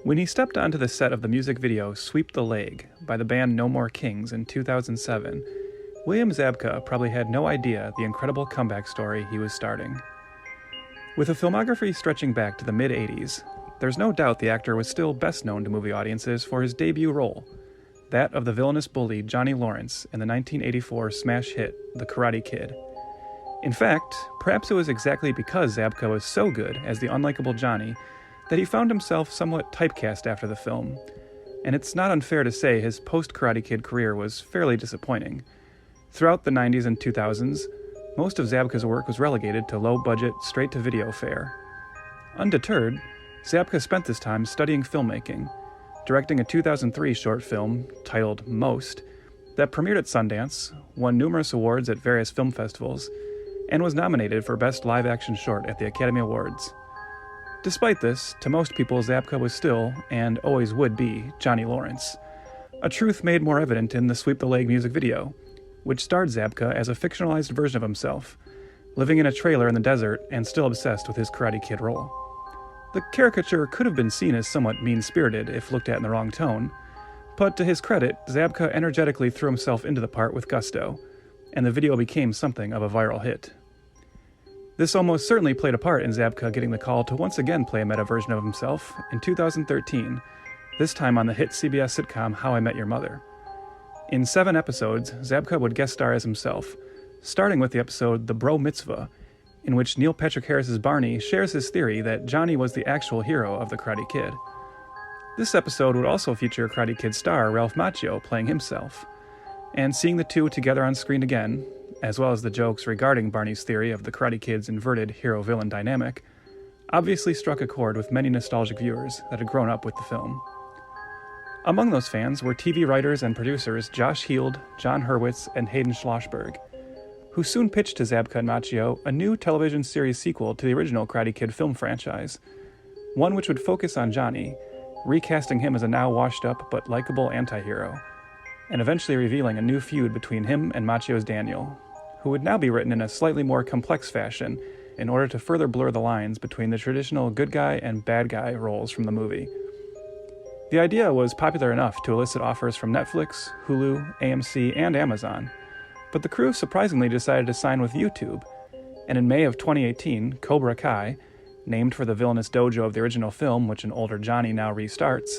When he stepped onto the set of the music video Sweep the Leg by the band No More Kings in 2007, William Zabka probably had no idea the incredible comeback story he was starting. With a filmography stretching back to the mid-'80s, there's no doubt the actor was still best known to movie audiences for his debut role, that of the villainous bully Johnny Lawrence in the 1984 smash hit The Karate Kid. In fact, perhaps it was exactly because Zabka was so good as the unlikable Johnny that he found himself somewhat typecast after the film, and it's not unfair to say his post-Karate Kid career was fairly disappointing. Throughout the 90s and 2000s, most of Zabka's work was relegated to low-budget, straight-to-video fare. Undeterred, Zabka spent this time studying filmmaking, directing a 2003 short film titled Most that premiered at Sundance, won numerous awards at various film festivals, and was nominated for Best Live-Action Short at the Academy Awards. Despite this, to most people Zabka was still, and always would be, Johnny Lawrence, a truth made more evident in the Sweep the Leg music video, which starred Zabka as a fictionalized version of himself, living in a trailer in the desert and still obsessed with his Karate Kid role. The caricature could have been seen as somewhat mean-spirited if looked at in the wrong tone, but to his credit, Zabka energetically threw himself into the part with gusto, and the video became something of a viral hit. This almost certainly played a part in Zabka getting the call to once again play a meta version of himself in 2013, this time on the hit CBS sitcom How I Met Your Mother. In 7 episodes, Zabka would guest star as himself, starting with the episode The Bro Mitzvah, in which Neil Patrick Harris's Barney shares his theory that Johnny was the actual hero of the Karate Kid. This episode would also feature Karate Kid star Ralph Macchio playing himself, and seeing the two together on screen again, as well as the jokes regarding Barney's theory of the Karate Kid's inverted hero-villain dynamic, obviously struck a chord with many nostalgic viewers that had grown up with the film. Among those fans were TV writers and producers Josh Heald, John Hurwitz, and Hayden Schlossberg, who soon pitched to Zabka and Macchio a new television series sequel to the original Karate Kid film franchise, one which would focus on Johnny, recasting him as a now washed-up but likable anti-hero, and eventually revealing a new feud between him and Macchio's Daniel, who would now be written in a slightly more complex fashion in order to further blur the lines between the traditional good guy and bad guy roles from the movie. The idea was popular enough to elicit offers from Netflix, Hulu, AMC, and Amazon, but the crew surprisingly decided to sign with YouTube, and in May of 2018, Cobra Kai, named for the villainous dojo of the original film which an older Johnny now restarts,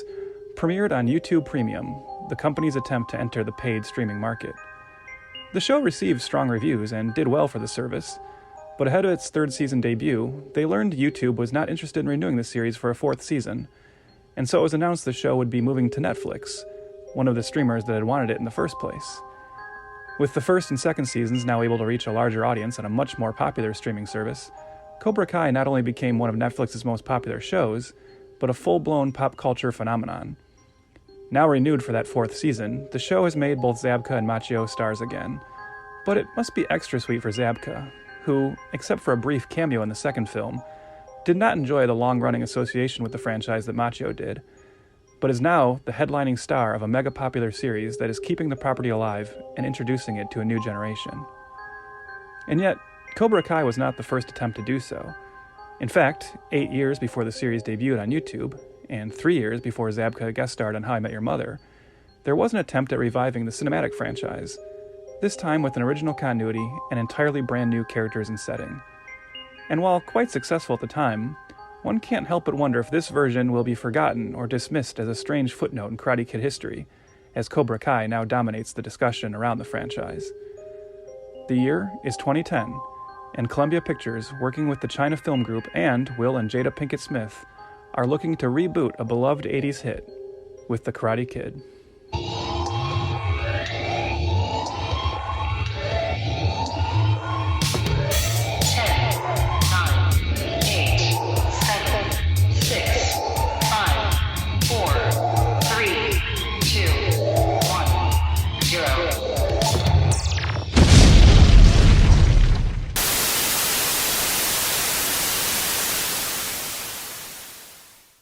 premiered on YouTube Premium, the company's attempt to enter the paid streaming market. The show received strong reviews and did well for the service, but ahead of its 3rd season debut, they learned YouTube was not interested in renewing the series for a 4th season, and so it was announced the show would be moving to Netflix, one of the streamers that had wanted it in the first place. With the 1st and 2nd seasons now able to reach a larger audience on a much more popular streaming service, Cobra Kai not only became one of Netflix's most popular shows, but a full-blown pop culture phenomenon. Now renewed for that 4th season, the show has made both Zabka and Macchio stars again, but it must be extra sweet for Zabka, who, except for a brief cameo in the 2nd film, did not enjoy the long-running association with the franchise that Macchio did, but is now the headlining star of a mega-popular series that is keeping the property alive and introducing it to a new generation. And yet, Cobra Kai was not the first attempt to do so. In fact, 8 years before the series debuted on YouTube, and 3 years before Zabka guest starred on How I Met Your Mother, there was an attempt at reviving the cinematic franchise, this time with an original continuity and entirely brand new characters and setting. And while quite successful at the time, one can't help but wonder if this version will be forgotten or dismissed as a strange footnote in Karate Kid history, as Cobra Kai now dominates the discussion around the franchise. The year is 2010, and Columbia Pictures, working with the China Film Group and Will and Jada Pinkett Smith, are looking to reboot a beloved 80s hit with The Karate Kid. 10, 9, 8, 7, 6, 5, 4, 3, 2, 1, 0.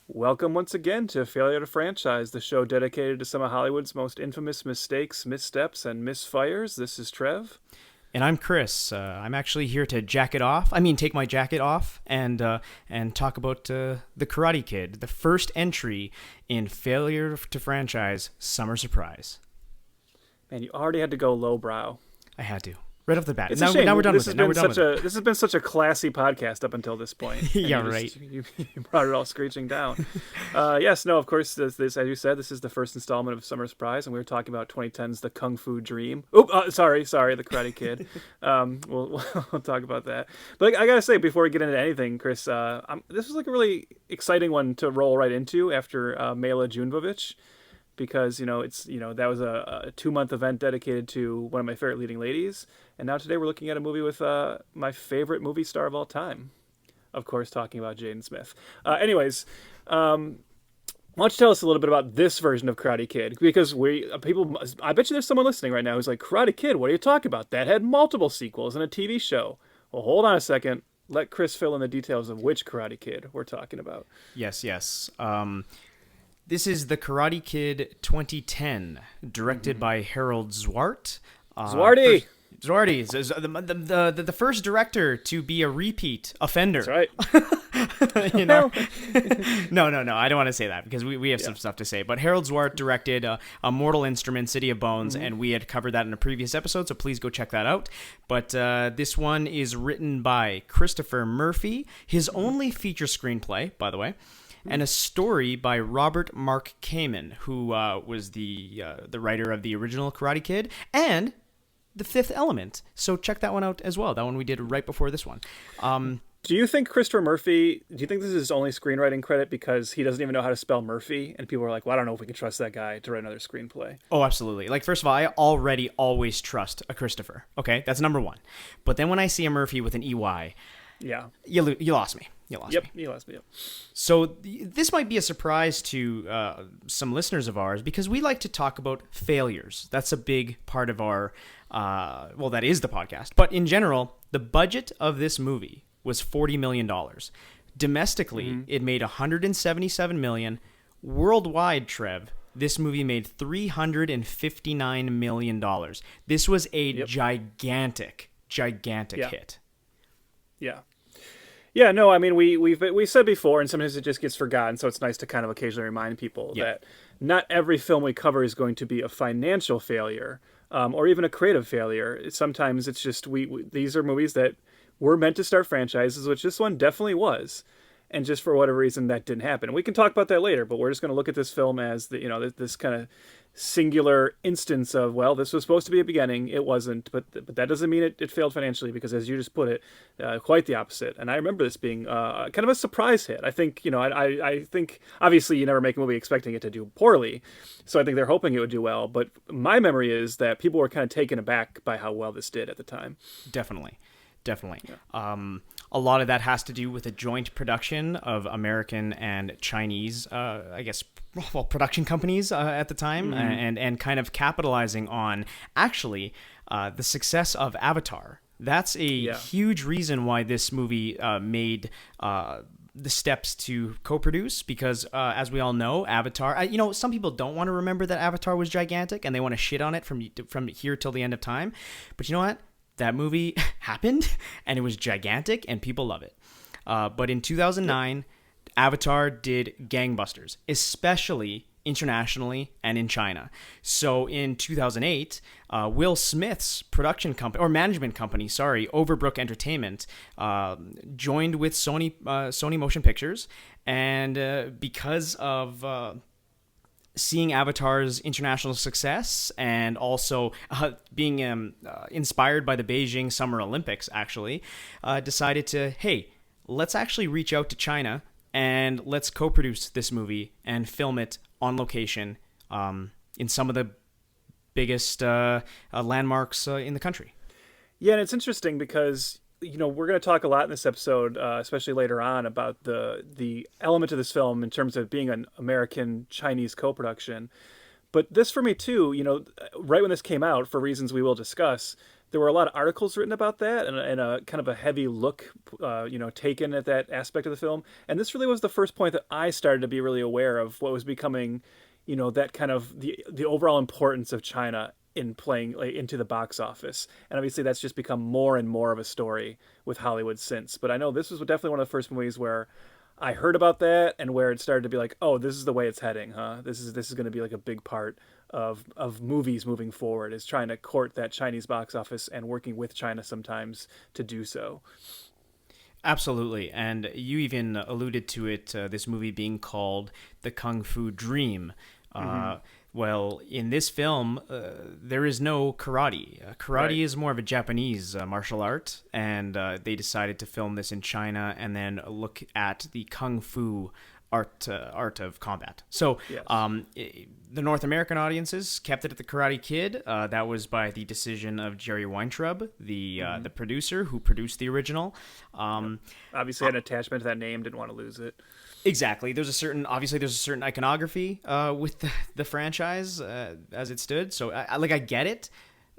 Welcome once again to Failure to Franchise, the show dedicated to some of Hollywood's most infamous mistakes, missteps, and misfires. This is Trev. And I'm Chris. I'm actually here to take my jacket off and talk about The Karate Kid, the first entry in failure to franchise Summer Surprise. Man, you already had to go lowbrow. I had to. Right off the bat. It's now, a shame. Now we're done with it. This has been such a classy podcast up until this point. Yeah, right. You brought it all screeching down. Yes, no, of course, this, as you said, this is the first installment of Summer Surprise, and we were talking about 2010's The Kung Fu Dream. Sorry, The Karate Kid. We'll talk about that. But I gotta say, before we get into anything, Chris, this was like a really exciting one to roll right into after Mila Jovovich. Because that was a 2-month event dedicated to one of my favorite leading ladies, and now today we're looking at a movie with my favorite movie star of all time, of course, talking about Jaden Smith. Anyways, why don't you tell us a little bit about this version of Karate Kid? Because I bet you there's someone listening right now who's like, Karate Kid, what are you talking about? That had multiple sequels and a TV show. Well, hold on a second. Let Chris fill in the details of which Karate Kid we're talking about. Yes. This is The Karate Kid 2010, directed by Harold Zwart. Zwarty! Zwarty is the first director to be a repeat offender. That's right. No, I don't want to say that because we have some stuff to say. But Harold Zwart directed a Mortal Instruments, City of Bones, and we had covered that in a previous episode, so please go check that out. But this one is written by Christopher Murphy, his only feature screenplay, by the way. And a story by Robert Mark Kamen, who was the writer of the original Karate Kid and The Fifth Element. So check that one out as well. That one we did right before this one. Do you think Christopher Murphy, do you think this is his only screenwriting credit because he doesn't even know how to spell Murphy? And people are like, well, I don't know if we can trust that guy to write another screenplay. Oh, absolutely. Like, first of all, I already always trust a Christopher. Okay, that's number one. But then when I see a Murphy with an EY, yeah, you lost me. You lost me. Yep. So this might be a surprise to some listeners of ours because we like to talk about failures. That's a big part of our, that is the podcast. But in general, the budget of this movie was $40 million. Domestically, it made $177 million. Worldwide, Trev, this movie made $359 million. This was a gigantic hit. Yeah. Yeah, no, I mean, we said before, and sometimes it just gets forgotten, so it's nice to kind of occasionally remind people that not every film we cover is going to be a financial failure or even a creative failure. Sometimes it's just these are movies that were meant to start franchises, which this one definitely was. And just for whatever reason, that didn't happen. And we can talk about that later, but we're just going to look at this film as this kind of singular instance of, well, this was supposed to be a beginning. It wasn't, but that doesn't mean it failed financially because, as you just put it, quite the opposite. And I remember this being kind of a surprise hit. I think, I think obviously you never make a movie expecting it to do poorly. So I think they're hoping it would do well. But my memory is that people were kind of taken aback by how well this did at the time. Definitely. Yeah. A lot of that has to do with a joint production of American and Chinese, production companies at the time, and kind of capitalizing on actually the success of Avatar. That's a huge reason why this movie made the steps to co-produce because, as we all know, Avatar. Some people don't want to remember that Avatar was gigantic and they want to shit on it from here till the end of time. But you know what? That movie happened, and it was gigantic, and people love it. But in 2009, Avatar did gangbusters, especially internationally and in China. So in 2008, Will Smith's production company, or management company, Overbrook Entertainment, joined with Sony Motion Pictures, and because of seeing Avatar's international success and also being inspired by the Beijing Summer Olympics, actually, decided to, hey, let's actually reach out to China and let's co-produce this movie and film it on location in some of the biggest landmarks in the country. Yeah, and it's interesting because we're going to talk a lot in this episode, especially later on, about the element of this film in terms of being an American-Chinese co-production. But this, for me, too, right when this came out, for reasons we will discuss, there were a lot of articles written about that and a kind of a heavy look, taken at that aspect of the film. And this really was the first point that I started to be really aware of what was becoming, that kind of the overall importance of China in playing like, into the box office. And obviously that's just become more and more of a story with Hollywood since. But I know this was definitely one of the first movies where I heard about that and where it started to be like, oh, this is the way it's heading, huh? This is going to be like a big part of movies moving forward, is trying to court that Chinese box office and working with China sometimes to do so. Absolutely. And you even alluded to it, this movie being called The Kung Fu Dream. Well, in this film, there is no karate. Karate is more of a Japanese martial art, and they decided to film this in China and then look at the Kung Fu art of combat. So Yes. the North American audiences kept it at the Karate Kid. That was by the decision of Jerry Weintraub, the producer who produced the original. Obviously had an attachment to that name, didn't want to lose it. Exactly. There's a certain iconography with the franchise as it stood. So I get it.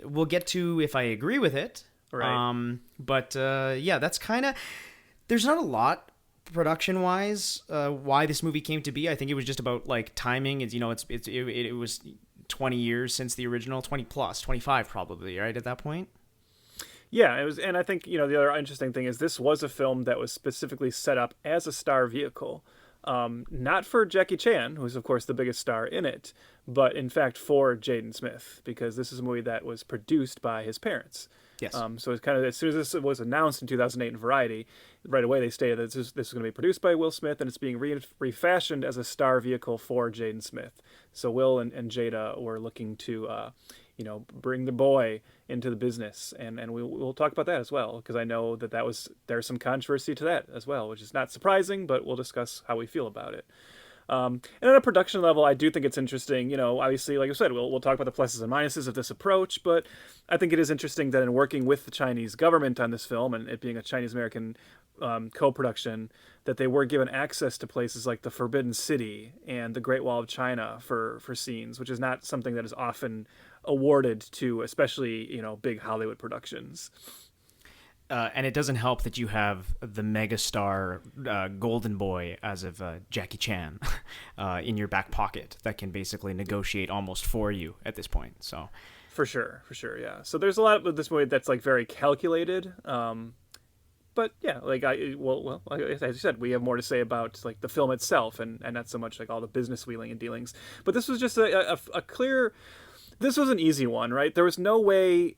We'll get to if I agree with it. Right. But that's kind of, there's not a lot production wise why this movie came to be. I think it was just about like timing. It's, it was 20 years since the original, 20 plus, 25 probably, right, at that point. Yeah, it was, and I think the other interesting thing is this was a film that was specifically set up as a star vehicle, not for Jackie Chan, who's of course the biggest star in it, but in fact for Jaden Smith, because this is a movie that was produced by his parents. Yes. So it's kind of, as soon as this was announced in 2008 in Variety, right away they stated that this is going to be produced by Will Smith and it's being refashioned as a star vehicle for Jaden Smith. So Will and Jada were looking to bring the boy into the business, and we'll talk about that as well, because I know there's some controversy to that as well, which is not surprising, but we'll discuss how we feel about it. And on a production level, I do think it's interesting. Obviously, like I said, we'll talk about the pluses and minuses of this approach, but I think it is interesting that in working with the Chinese government on this film, and it being a Chinese-American co-production, that they were given access to places like the Forbidden City and the Great Wall of China for scenes, which is not something that is often awarded to, especially, big Hollywood productions. And it doesn't help that you have the megastar golden boy as of Jackie Chan in your back pocket that can basically negotiate almost for you at this point. So, for sure, yeah. So there's a lot of this movie that's like very calculated. But yeah, like like as you said, we have more to say about like the film itself, and not so much like all the business wheeling and dealings. But this was just a clear. This was an easy one, right? There was no way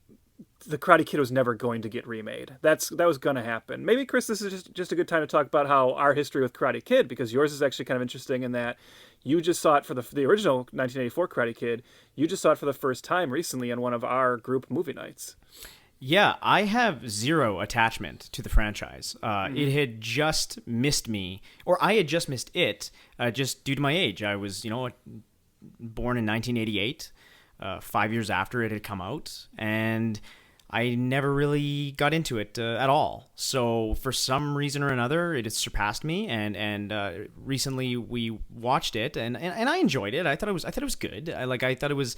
the Karate Kid was never going to get remade. That was going to happen. Maybe, Chris, this is just a good time to talk about how our history with Karate Kid, because yours is actually kind of interesting in that you just saw it for the original 1984 Karate Kid. You just saw it for the first time recently on one of our group movie nights. Yeah, I have zero attachment to the franchise. It had just missed me, or I had just missed it, just due to my age. I was, born in 1988. 5 years after it had come out, and I never really got into it at all. So for some reason or another, it has surpassed me. And recently we watched it, and I enjoyed it. I thought it was good. I thought it was.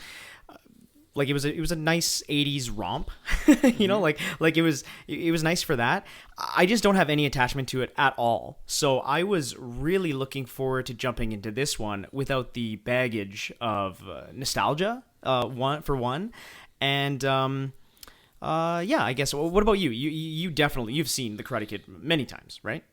It was a nice 80s romp, it was nice for that. I just don't have any attachment to it at all. So I was really looking forward to jumping into this one without the baggage of nostalgia, one. And I guess. What about you? You've seen The Karate Kid many times, right?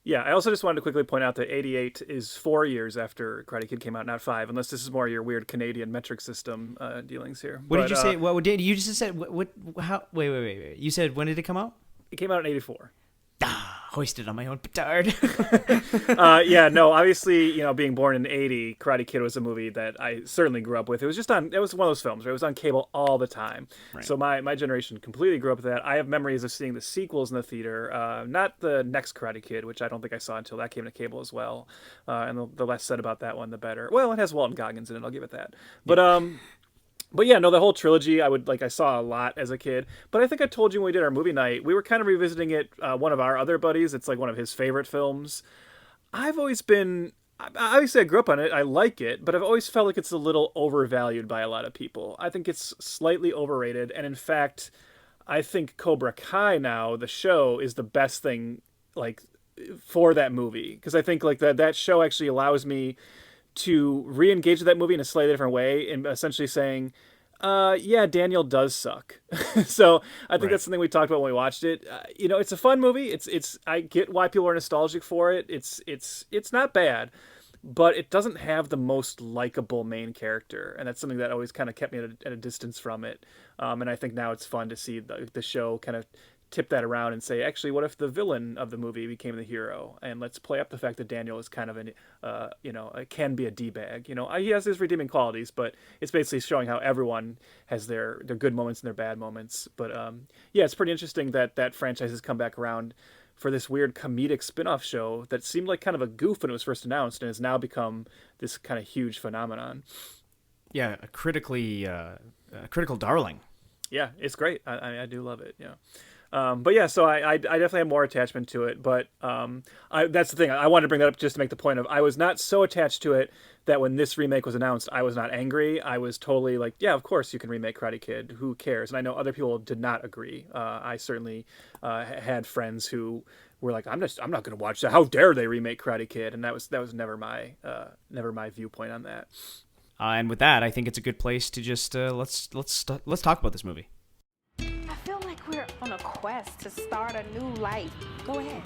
Yeah, I also just wanted to quickly point out that 88 is 4 years after Karate Kid came out, not 5, unless this is more your weird Canadian metric system dealings here. What did you say? What did you just said? What? How? Wait. You said when did it come out? It came out in 84. Hoisted on my own petard. Obviously, being born in 80, Karate Kid was a movie that I certainly grew up with. It was one of those films, right? It was on cable all the time. Right. So my generation completely grew up with that. I have memories of seeing the sequels in the theater, not the next Karate Kid, which I don't think I saw until that came to cable as well. And the less said about that one, the better. Well, it has Walton Goggins in it, I'll give it that. But yeah, the whole trilogy I saw a lot as a kid. But I think I told you when we did our movie night, we were kind of revisiting it. One of our other buddies, it's like one of his favorite films. Obviously I grew up on it. I like it, but I've always felt like it's a little overvalued by a lot of people. I think it's slightly overrated. And in fact, I think Cobra Kai now, the show, is the best thing for that movie. Because I think that show actually allows me to re-engage with that movie in a slightly different way, and essentially saying, Yeah, Daniel does suck. So I think that's something we talked about when we watched it. It's a fun movie. It's I get why people are nostalgic for it. It's not bad, but it doesn't have the most likable main character, and that's something that always kind of kept me at a distance from it. And I think now it's fun to see the show kind of tip that around and say, actually, what if the villain of the movie became the hero? And let's play up the fact that Daniel is kind of can be a d-bag. He has his redeeming qualities, but it's basically showing how everyone has their good moments and their bad moments. But yeah, it's pretty interesting that franchise has come back around for this weird comedic spin-off show that seemed like kind of a goof when it was first announced and has now become this kind of huge phenomenon. Yeah, a critical darling. Yeah, it's great. I do love it. Yeah. But yeah, so I definitely have more attachment to it. But that's the thing. I wanted to bring that up just to make the point of I was not so attached to it that when this remake was announced, I was not angry. I was totally like, yeah, of course you can remake Karate Kid. Who cares? And I know other people did not agree. I certainly had friends who were like, I'm not going to watch that. How dare they remake Karate Kid? And that was never my viewpoint on that. And with that, I think it's a good place to just let's talk about this movie. I feel like we're on a quest to start a new life. Go ahead.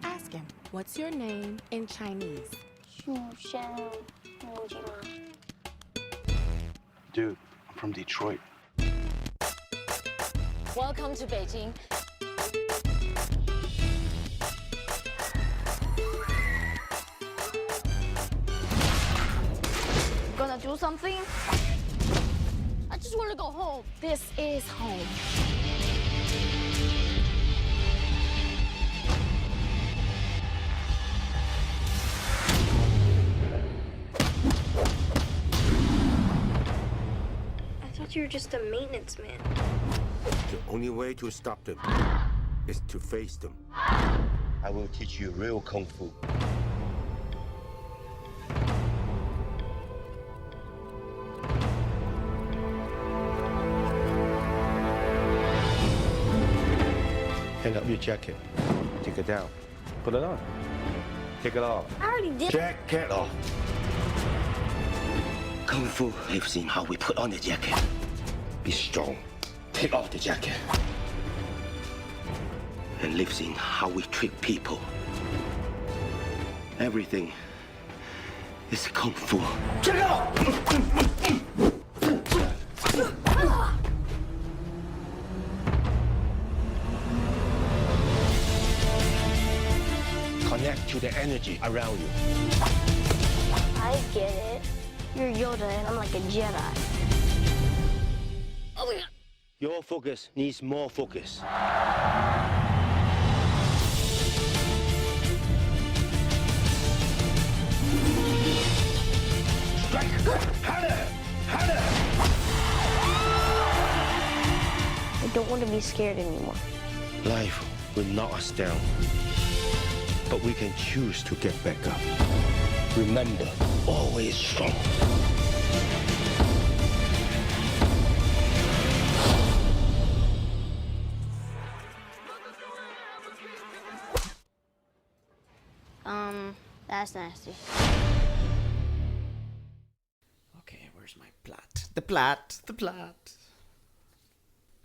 Ask him. What's your name in Chinese? Dude, I'm from Detroit. Welcome to Beijing. Gonna do something? I just want to go home. This is home. I thought you were just a maintenance man. The only way to stop them is to face them. I will teach you real kung fu. Hang up your jacket. Take it down. Put it on. Take it off. I already did. Jacket off. Kung Fu lives in how we put on the jacket. Be strong. Take off the jacket. And lives in how we treat people. Everything is Kung Fu. Check it out! Connect to the energy around you. I get it. You're Yoda and I'm like a Jedi. Oh my God. Your focus needs more focus. Strike! Harder! Harder! I don't want to be scared anymore. Life will knock us down, but we can choose to get back up. Remember, always strong. That's nasty. Okay, where's my plot? The plot.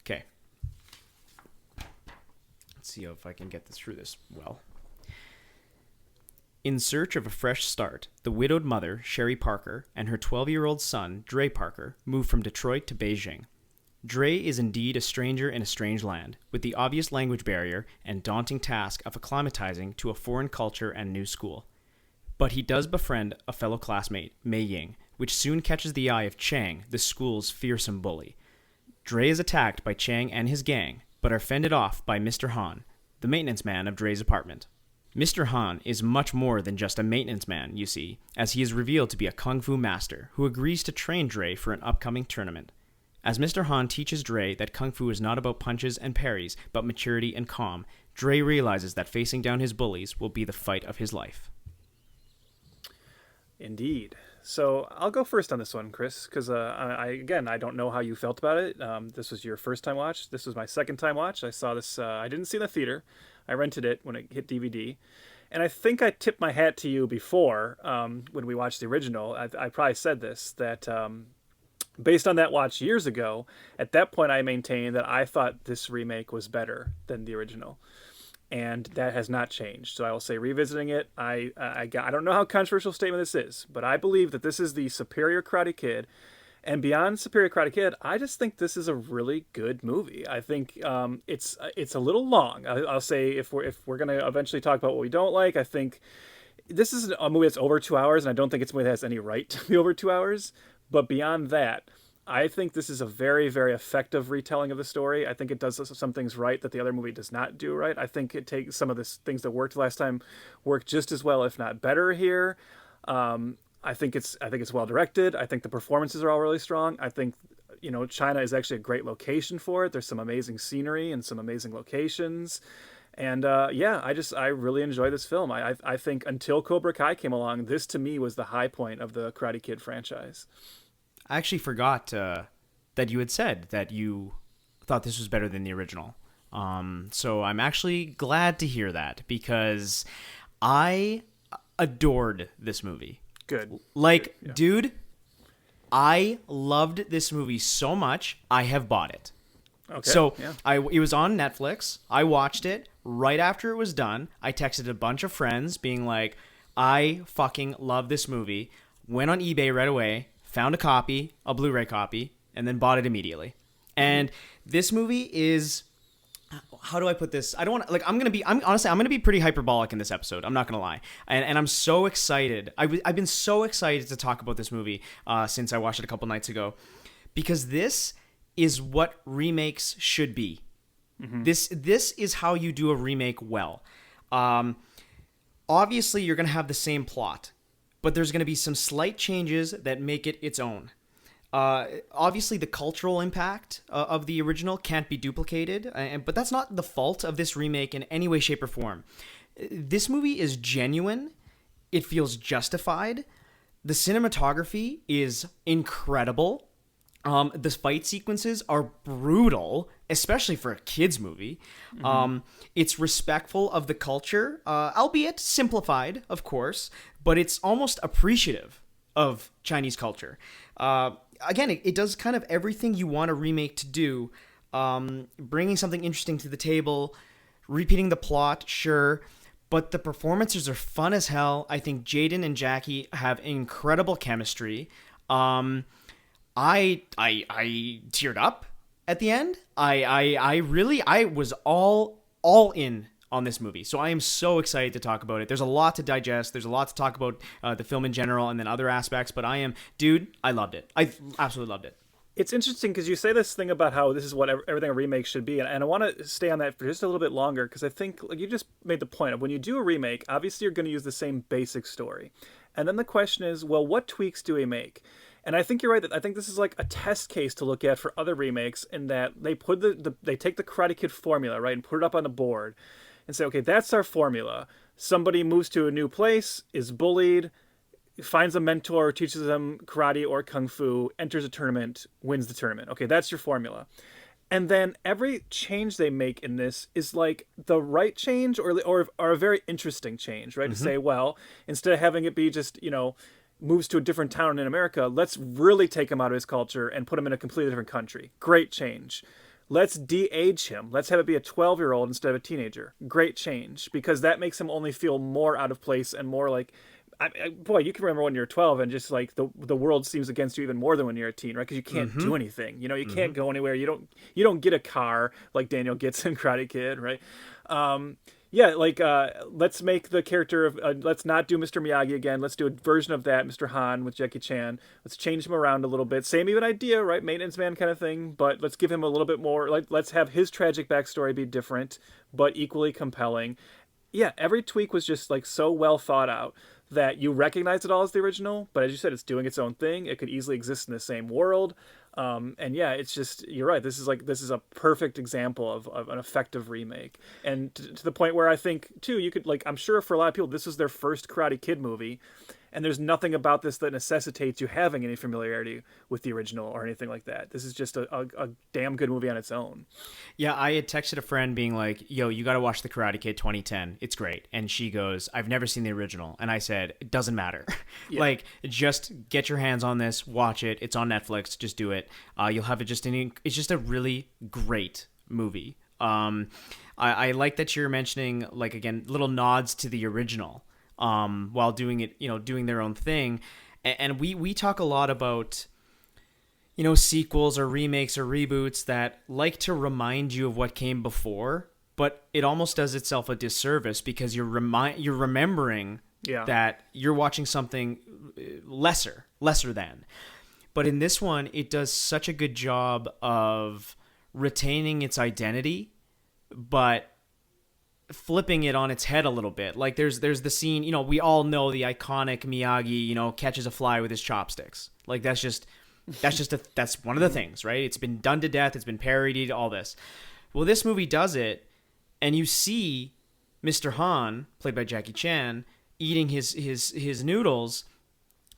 Okay. Let's see if I can get through this well. In search of a fresh start, the widowed mother, Sherry Parker, and her 12-year-old son, Dre Parker, move from Detroit to Beijing. Dre is indeed a stranger in a strange land, with the obvious language barrier and daunting task of acclimatizing to a foreign culture and new school. But he does befriend a fellow classmate, Mei Ying, which soon catches the eye of Chang, the school's fearsome bully. Dre is attacked by Chang and his gang, but are fended off by Mr. Han, the maintenance man of Dre's apartment. Mr. Han is much more than just a maintenance man, you see, as he is revealed to be a kung fu master who agrees to train Dre for an upcoming tournament. As Mr. Han teaches Dre that kung fu is not about punches and parries, but maturity and calm, Dre realizes that facing down his bullies will be the fight of his life. Indeed. So I'll go first on this one, Chris, because I don't know how you felt about it. This was your first time watch. This was my second time watch. I saw this. I didn't see it in the theater. I rented it when it hit DVD. And I think I tipped my hat to you before when we watched the original. I probably said this, that based on that watch years ago, at that point I maintained that I thought this remake was better than the original. And that has not changed. So I will say, revisiting it, I don't know how controversial a statement this is, but I believe that this is the superior Karate Kid. And beyond superior Karate Kid, I just think this is a really good movie. I think it's a little long. I'll say, if we're going to eventually talk about what we don't like, I think this is a movie that's over 2 hours, and I don't think it's a movie that has any right to be over 2 hours. But beyond that, I think this is a very, very effective retelling of the story. I think it does some things right that the other movie does not do right. I think it takes some of the things that worked last time work just as well, if not better here. I think it's well directed. I think the performances are all really strong. I think, China is actually a great location for it. There's some amazing scenery and some amazing locations. And I really enjoy this film. I think until Cobra Kai came along, this to me was the high point of the Karate Kid franchise. I actually forgot that you had said that you thought this was better than the original. So I'm actually glad to hear that, because I adored this movie. Good. Like, Good, yeah. Dude, I loved this movie so much, I have bought it. Okay. So yeah. it was on Netflix. I watched it right after it was done. I texted a bunch of friends being like, I fucking love this movie. Went on eBay right away, found a copy, a Blu-ray copy, and then bought it immediately. And this movie is, how do I put this? I don't want to, I'm going to be pretty hyperbolic in this episode. I'm not going to lie. And I'm so excited. I've been so excited to talk about this movie since I watched it a couple nights ago, because this is what remakes should be. Mm-hmm. This is how you do a remake well. Obviously, you're going to have the same plot, but there's going to be some slight changes that make it its own. Obviously, the cultural impact of the original can't be duplicated, but that's not the fault of this remake in any way, shape, or form. This movie is genuine. It feels justified. The cinematography is incredible. The fight sequences are brutal, especially for a kid's movie. Mm-hmm. It's respectful of the culture, albeit simplified, of course, but it's almost appreciative of Chinese culture. Again, it does kind of everything you want a remake to do, bringing something interesting to the table, repeating the plot, sure, but the performances are fun as hell. I think Jaden and Jackie have incredible chemistry. I teared up at the end. I was all in on this movie. So I am so excited to talk about it. There's a lot to digest. There's a lot to talk about the film in general and then other aspects, but I loved it. I absolutely loved it. It's interesting because you say this thing about how this is what everything a remake should be, and I want to stay on that for just a little bit longer, because I think, like you just made the point of, when you do a remake, obviously you're going to use the same basic story. And then the question is, well, what tweaks do we make? And I think you're right. I think this is like a test case to look at for other remakes, in that they put they take the Karate Kid formula, right, and put it up on the board and say, okay, that's our formula. Somebody moves to a new place, is bullied, finds a mentor, teaches them karate or kung fu, enters a tournament, wins the tournament. Okay, that's your formula. And then every change they make in this is like the right change or a very interesting change, right? Mm-hmm. To say, well, instead of having it be just, moves to a different town in America, let's really take him out of his culture and put him in a completely different country. Great change. Let's de-age him. Let's have it be a 12-year-old instead of a teenager. Great change, because that makes him only feel more out of place and more like, boy, you can remember when you're 12 and just like the world seems against you even more than when you're a teen, right? Because you can't do anything. You can't go anywhere. You don't get a car like Daniel gets in Karate Kid, right? Let's make the character of let's not do Mr. Miyagi again. Let's do a version of that, Mr. Han with Jackie Chan. Let's change him around a little bit. Same even idea, right? Maintenance man kind of thing, but let's give him a little bit more. Let's have his tragic backstory be different, but equally compelling. Yeah, every tweak was just like so well thought out that you recognize it all as the original, but as you said, it's doing its own thing. It could easily exist in the same world. It's just, you're right. This is a perfect example of an effective remake. And to the point where I think too, you could, like, I'm sure for a lot of people, this was their first Karate Kid movie. And there's nothing about this that necessitates you having any familiarity with the original or anything like that. This is just a damn good movie on its own. Yeah, I had texted a friend being like, yo, you got to watch The Karate Kid 2010. It's great. And she goes, I've never seen the original. And I said, it doesn't matter. Yeah. Like, just get your hands on this, watch it. It's on Netflix. Just do it. You'll have it it's just a really great movie. I like that you're mentioning, like, again, little nods to the original. While doing it, doing their own thing. And we talk a lot about, sequels or remakes or reboots that like to remind you of what came before, but it almost does itself a disservice because you're remembering that you're watching something lesser than. But in this one, it does such a good job of retaining its identity, but flipping it on its head a little bit. Like there's the scene, we all know the iconic Miyagi, catches a fly with his chopsticks. Like that's one of the things, right? It's been done to death. It's been parodied, all this. Well, this movie does it, and you see Mr. Han, played by Jackie Chan, eating his noodles,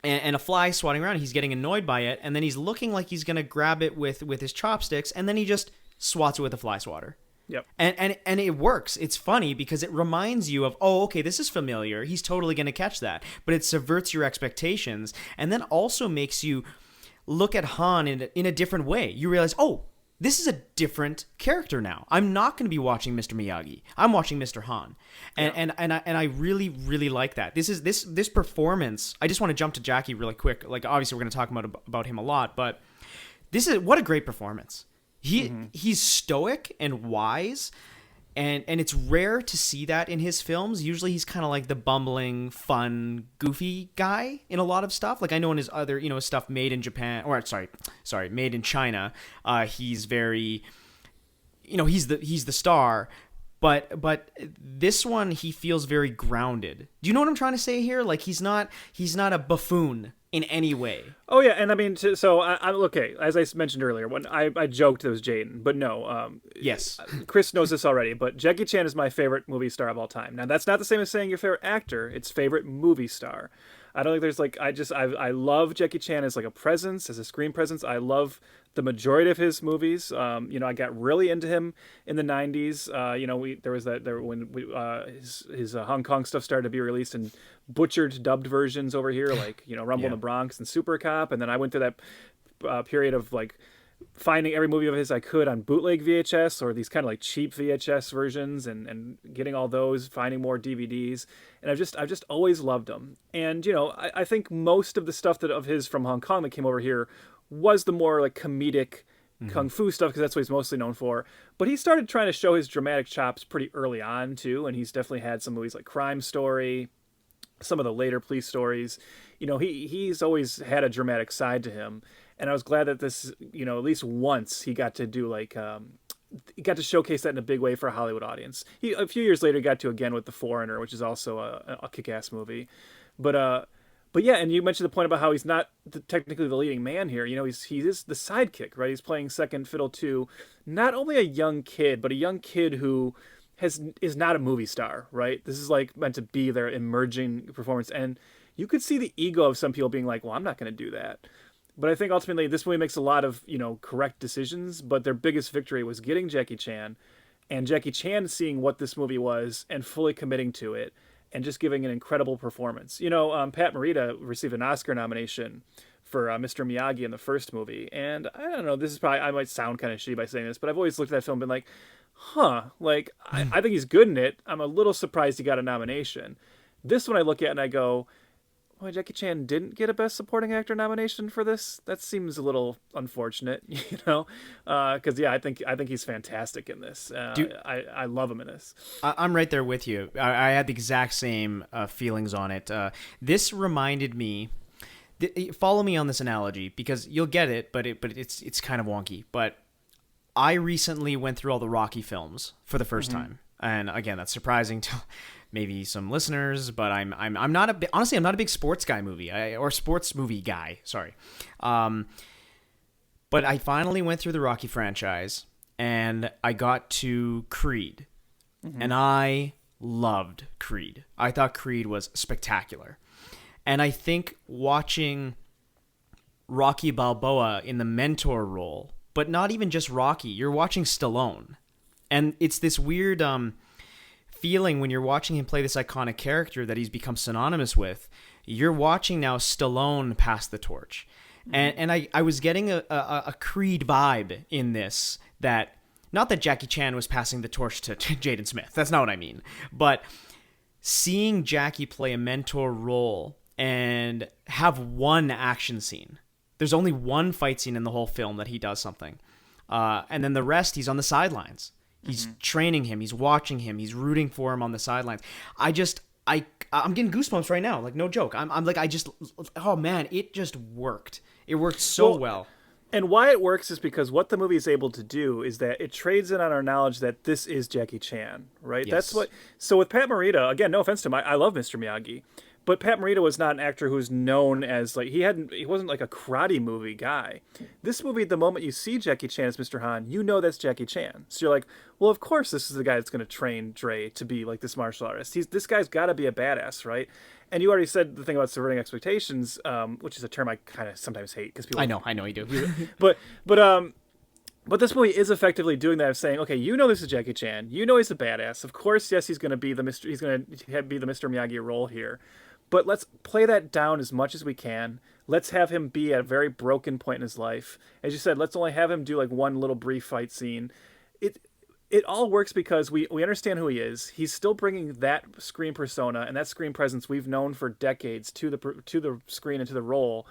and a fly swatting around. He's getting annoyed by it, and then he's looking like he's gonna grab it with his chopsticks, and then he just swats it with a fly swatter. Yep. And it works. It's funny because it reminds you of, oh, okay, this is familiar. He's totally going to catch that. But it subverts your expectations and then also makes you look at Han in a different way. You realize, oh, this is a different character now. I'm not going to be watching Mr. Miyagi. I'm watching Mr. Han. And I really, really like that. This performance, I just want to jump to Jackie really quick. Like, obviously, we're going to talk about him a lot, but what a great performance. He's stoic and wise, and it's rare to see that in his films. Usually he's kind of like the bumbling, fun, goofy guy in a lot of stuff. Like I know in his other, stuff made in Japan, or sorry, made in China, he's very, he's the star. But this one, he feels very grounded. Do you know what I'm trying to say here? Like he's not a buffoon in any way. Oh yeah, and I mean, so I'm okay. As I mentioned earlier, when I joked it was Jaden, but no. Yes, Chris knows this already. But Jackie Chan is my favorite movie star of all time. Now that's not the same as saying your favorite actor. It's favorite movie star. I don't think there's like I love Jackie Chan as like a presence, as a screen presence. I love the majority of his movies. I got really into him in the '90s. His Hong Kong stuff started to be released in butchered dubbed versions over here, like Rumble in the Bronx and Super Cop. And then I went through that period of like finding every movie of his I could on bootleg VHS or these kind of like cheap VHS versions and getting all those, finding more DVDs. And I've just always loved him. And, I think most of the stuff of his from Hong Kong that came over here was the more like comedic kung fu stuff, because that's what he's mostly known for. But he started trying to show his dramatic chops pretty early on too. And he's definitely had some movies like Crime Story, some of the later police stories. He's always had a dramatic side to him. And I was glad that this, at least once he got to do like, he got to showcase that in a big way for a Hollywood audience. A few years later, he got to again with The Foreigner, which is also a kick-ass movie. But yeah, and you mentioned the point about how he's not technically the leading man here. He is the sidekick, right? He's playing second fiddle to not only a young kid, but a young kid who is not a movie star, right? This is like meant to be their emerging performance. And you could see the ego of some people being like, well, I'm not going to do that. But I think ultimately this movie makes a lot of, correct decisions, but their biggest victory was getting Jackie Chan, and Jackie Chan seeing what this movie was and fully committing to it and just giving an incredible performance. Pat Morita received an Oscar nomination for Mr. Miyagi in the first movie. And I don't know, this is probably, I might sound kind of shitty by saying this, but I've always looked at that film and been like, I think he's good in it. I'm a little surprised he got a nomination. This one I look at and I go, well, Jackie Chan didn't get a Best Supporting Actor nomination for this. That seems a little unfortunate, because I think he's fantastic in this. I love him in this. I'm right there with you. I had the exact same feelings on it. This reminded me. Follow me on this analogy because you'll get it, but it's kind of wonky. But I recently went through all the Rocky films for the first time, and again, that's surprising to maybe some listeners, but I'm not honestly I'm not a big sports movie guy. Sorry, but I finally went through the Rocky franchise and I got to Creed, and I loved Creed. I thought Creed was spectacular, And I think watching Rocky Balboa in the mentor role, but not even just Rocky, you're watching Stallone. And it's this weird feeling when you're watching him play this iconic character that he's become synonymous with. You're watching now Stallone pass the torch. And I was getting a Creed vibe in this, that not that Jackie Chan was passing the torch to Jaden Smith. That's not what I mean. But seeing Jackie play a mentor role and have one action scene. There's only one fight scene in the whole film that he does something. And then the rest, he's on the sidelines. He's training him. He's watching him. He's rooting for him on the sidelines. I'm getting goosebumps right now. Like, no joke. I'm like, oh man, it just worked. It worked so well. And why it works is because what the movie is able to do is that it trades in on our knowledge that this is Jackie Chan, right? Yes. That's what. So with Pat Morita, again, no offense to him, I love Mr. Miyagi, but Pat Morita was not an actor who's known as like he wasn't like a karate movie guy. This movie, the moment you see Jackie Chan as Mr. Han, you know that's Jackie Chan. So you're like, well, of course this is the guy that's going to train Dre to be like this martial artist. This guy's got to be a badass, right? And you already said the thing about subverting expectations, which is a term I kind of sometimes hate because people. I know you do. But this movie is effectively doing that of saying, okay, you know this is Jackie Chan, you know he's a badass. Of course, yes, he's going to be the Mr. Miyagi role here, but let's play that down as much as we can. Let's have him be at a very broken point in his life. As you said, let's only have him do like one little brief fight scene. It all works because we understand who he is. He's still bringing that screen persona and that screen presence we've known for decades to the screen and to the role,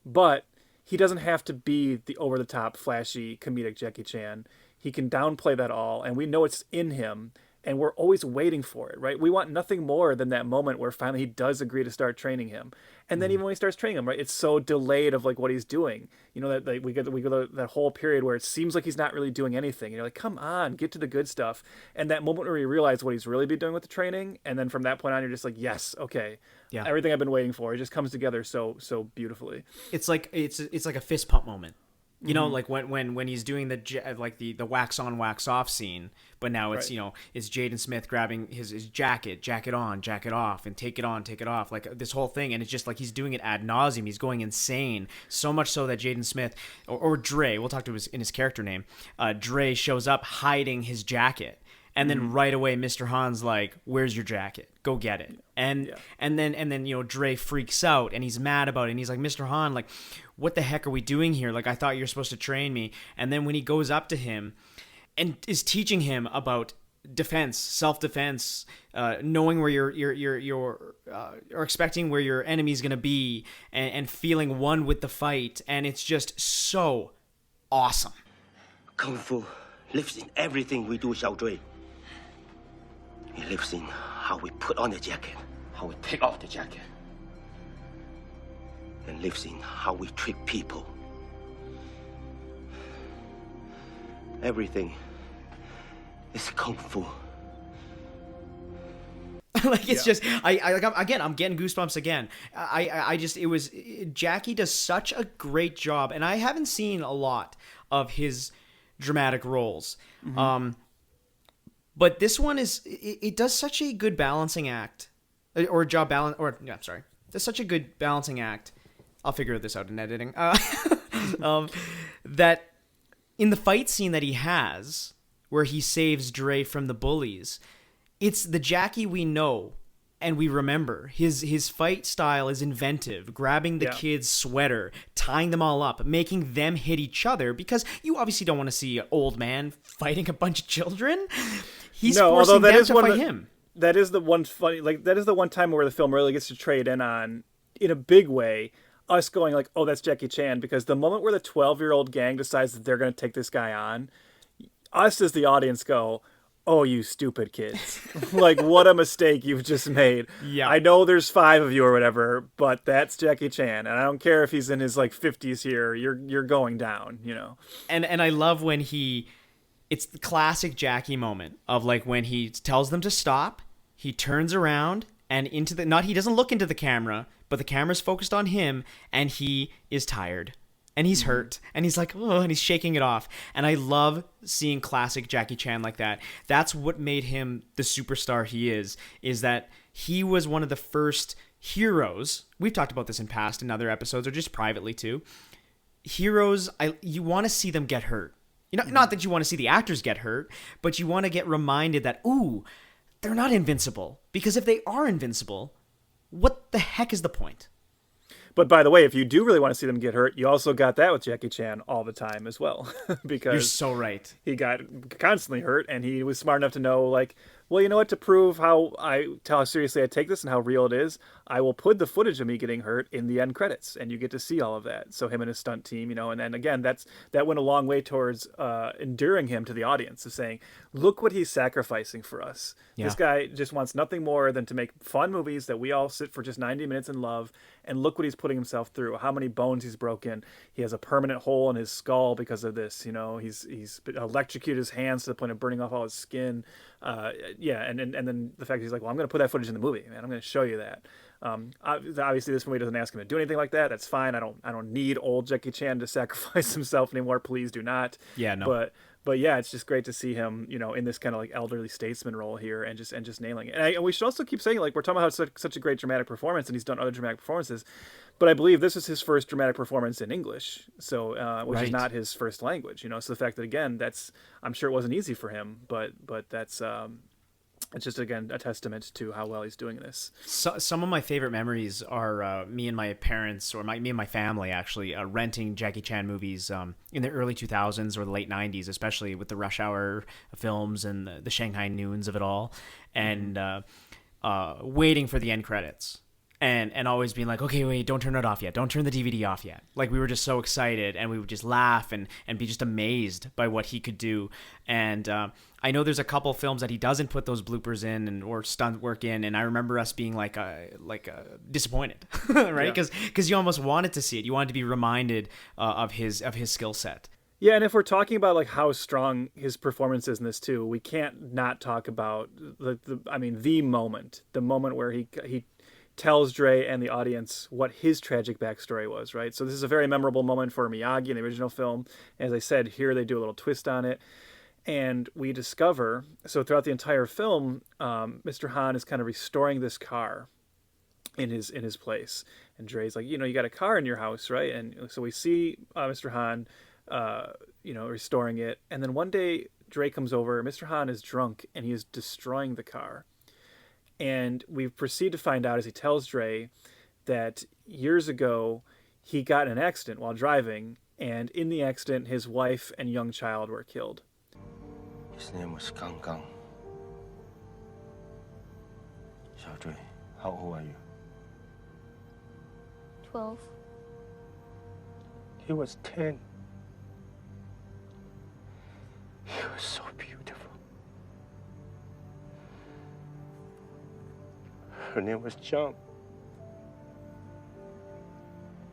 but he doesn't have to be the over-the-top, flashy, comedic Jackie Chan. He can downplay that all, and we know it's in him, and we're always waiting for it, right? We want nothing more than that moment where finally he does agree to start training him. And then even when he starts training him, right, it's so delayed of like what he's doing. You know, that like, we go that whole period where it seems like he's not really doing anything. And you're like, come on, get to the good stuff. And that moment where you realize what he's really been doing with the training, and then from that point on, you're just like, yes, okay. Yeah. Everything I've been waiting for. It just comes together so beautifully. It's like a fist pump moment. You know, like when he's doing the wax on, wax off scene, but now it's, right. It's Jaden Smith grabbing his jacket on, jacket off, and take it on, take it off, like this whole thing. And it's just like he's doing it ad nauseum. He's going insane. So much so that Jaden Smith or Dre, we'll talk to in his character name, Dre shows up hiding his jacket. And then right away, Mr. Han's like, "Where's your jacket? Go get it." And then Dre freaks out and he's mad about it. And he's like, "Mr. Han, like, what the heck are we doing here? Like, I thought you were supposed to train me." And then when he goes up to him and is teaching him about defense, self-defense, knowing where you're or expecting where your enemy's gonna be, and feeling one with the fight, and it's just so awesome. Kung Fu lives in everything we do, Xiao Zhui. It lives in how we put on the jacket, how we take off the jacket. And lives in how we treat people. Everything is Kung Fu. Like it's just I'm getting goosebumps again. Jackie does such a great job, and I haven't seen a lot of his dramatic roles. But this one it does such a good balancing act, does such a good balancing act. I'll figure this out in editing. That in the fight scene that he has, where he saves Dre from the bullies, it's the Jackie we know and we remember. His fight style is inventive, grabbing the kid's sweater, tying them all up, making them hit each other, because you obviously don't want to see an old man fighting a bunch of children. He's forcing them to fight him. That is the one funny, like that is the one time where the film really gets to trade in on, in a big way, us going like, oh, that's Jackie Chan, because the moment where the 12-year-old gang decides that they're going to take this guy on, us as the audience go, oh, you stupid kids. Like, what a mistake you've just made. Yeah. I know there's 5 of you or whatever, but that's Jackie Chan. And I don't care if he's in his, like, 50s here. You're going down, you know. And I love when it's the classic Jackie moment of, like, when he tells them to stop, he turns around and he doesn't look into the camera, but the camera's focused on him, and he is tired. And he's hurt, and he's like, oh, and he's shaking it off. And I love seeing classic Jackie Chan like that. That's what made him the superstar he is that he was one of the first heroes, we've talked about this in other episodes or just privately too. Heroes, you want to see them get hurt. Not that you want to see the actors get hurt, but you want to get reminded that, ooh, they're not invincible. Because if they are invincible, what the heck is the point? But by the way, if you do really want to see them get hurt, you also got that with Jackie Chan all the time as well. Because you're so right. He got constantly hurt, and he was smart enough to know, like, well, you know what, to prove how seriously I take this and how real it is, I will put the footage of me getting hurt in the end credits, and you get to see all of that. So him and his stunt team, and then again, that went a long way towards endearing him to the audience, of saying, look what he's sacrificing for us. Yeah. This guy just wants nothing more than to make fun movies that we all sit for just 90 minutes and love, and look what he's putting himself through, how many bones he's broken. He has a permanent hole in his skull because of this, he's electrocuted his hands to the point of burning off all his skin. And then the fact that he's like, well, I'm going to put that footage in the movie, man. I'm going to show you that. Obviously, this movie doesn't ask him to do anything like that. That's fine. I don't need old Jackie Chan to sacrifice himself anymore. Please do not. Yeah, no. But yeah, it's just great to see him, in this kind of like elderly statesman role here, and just nailing it. And we should also keep saying, like, we're talking about such a great dramatic performance, and he's done other dramatic performances, but I believe this is his first dramatic performance in English, so which is not his first language, So the fact that, again, I'm sure it wasn't easy for him, but that's it's just, again, a testament to how well he's doing this. So, some of my favorite memories are me and my parents, or me and my family, actually, renting Jackie Chan movies in the early 2000s or the late 90s, especially with the Rush Hour films and the Shanghai Noons of it all, and waiting for the end credits. And always being like, okay, wait, don't turn it off yet. Don't turn the DVD off yet. Like, we were just so excited, and we would just laugh and be just amazed by what he could do. And I know there's a couple films that he doesn't put those bloopers in or stunt work in, and I remember us being like disappointed, right? Because you almost wanted to see it. You wanted to be reminded of his skill set. Yeah, and if we're talking about like how strong his performance is in this too, we can't not talk about the moment where he tells Dre and the audience what his tragic backstory was, right? So this is a very memorable moment for Miyagi in the original film. As I said, here they do a little twist on it. And we discover, so throughout the entire film, Mr. Han is kind of restoring this car in his place. And Dre's like, you got a car in your house, right? And so we see Mr. Han, restoring it. And then one day, Dre comes over, Mr. Han is drunk, and he is destroying the car. And we proceed to find out, as he tells Dre, that years ago he got in an accident while driving, and in the accident his wife and young child were killed. His name was Gang Gang. Xiao Dre, how old are you? 12. He was 10. He was so beautiful. Her name was Zhang.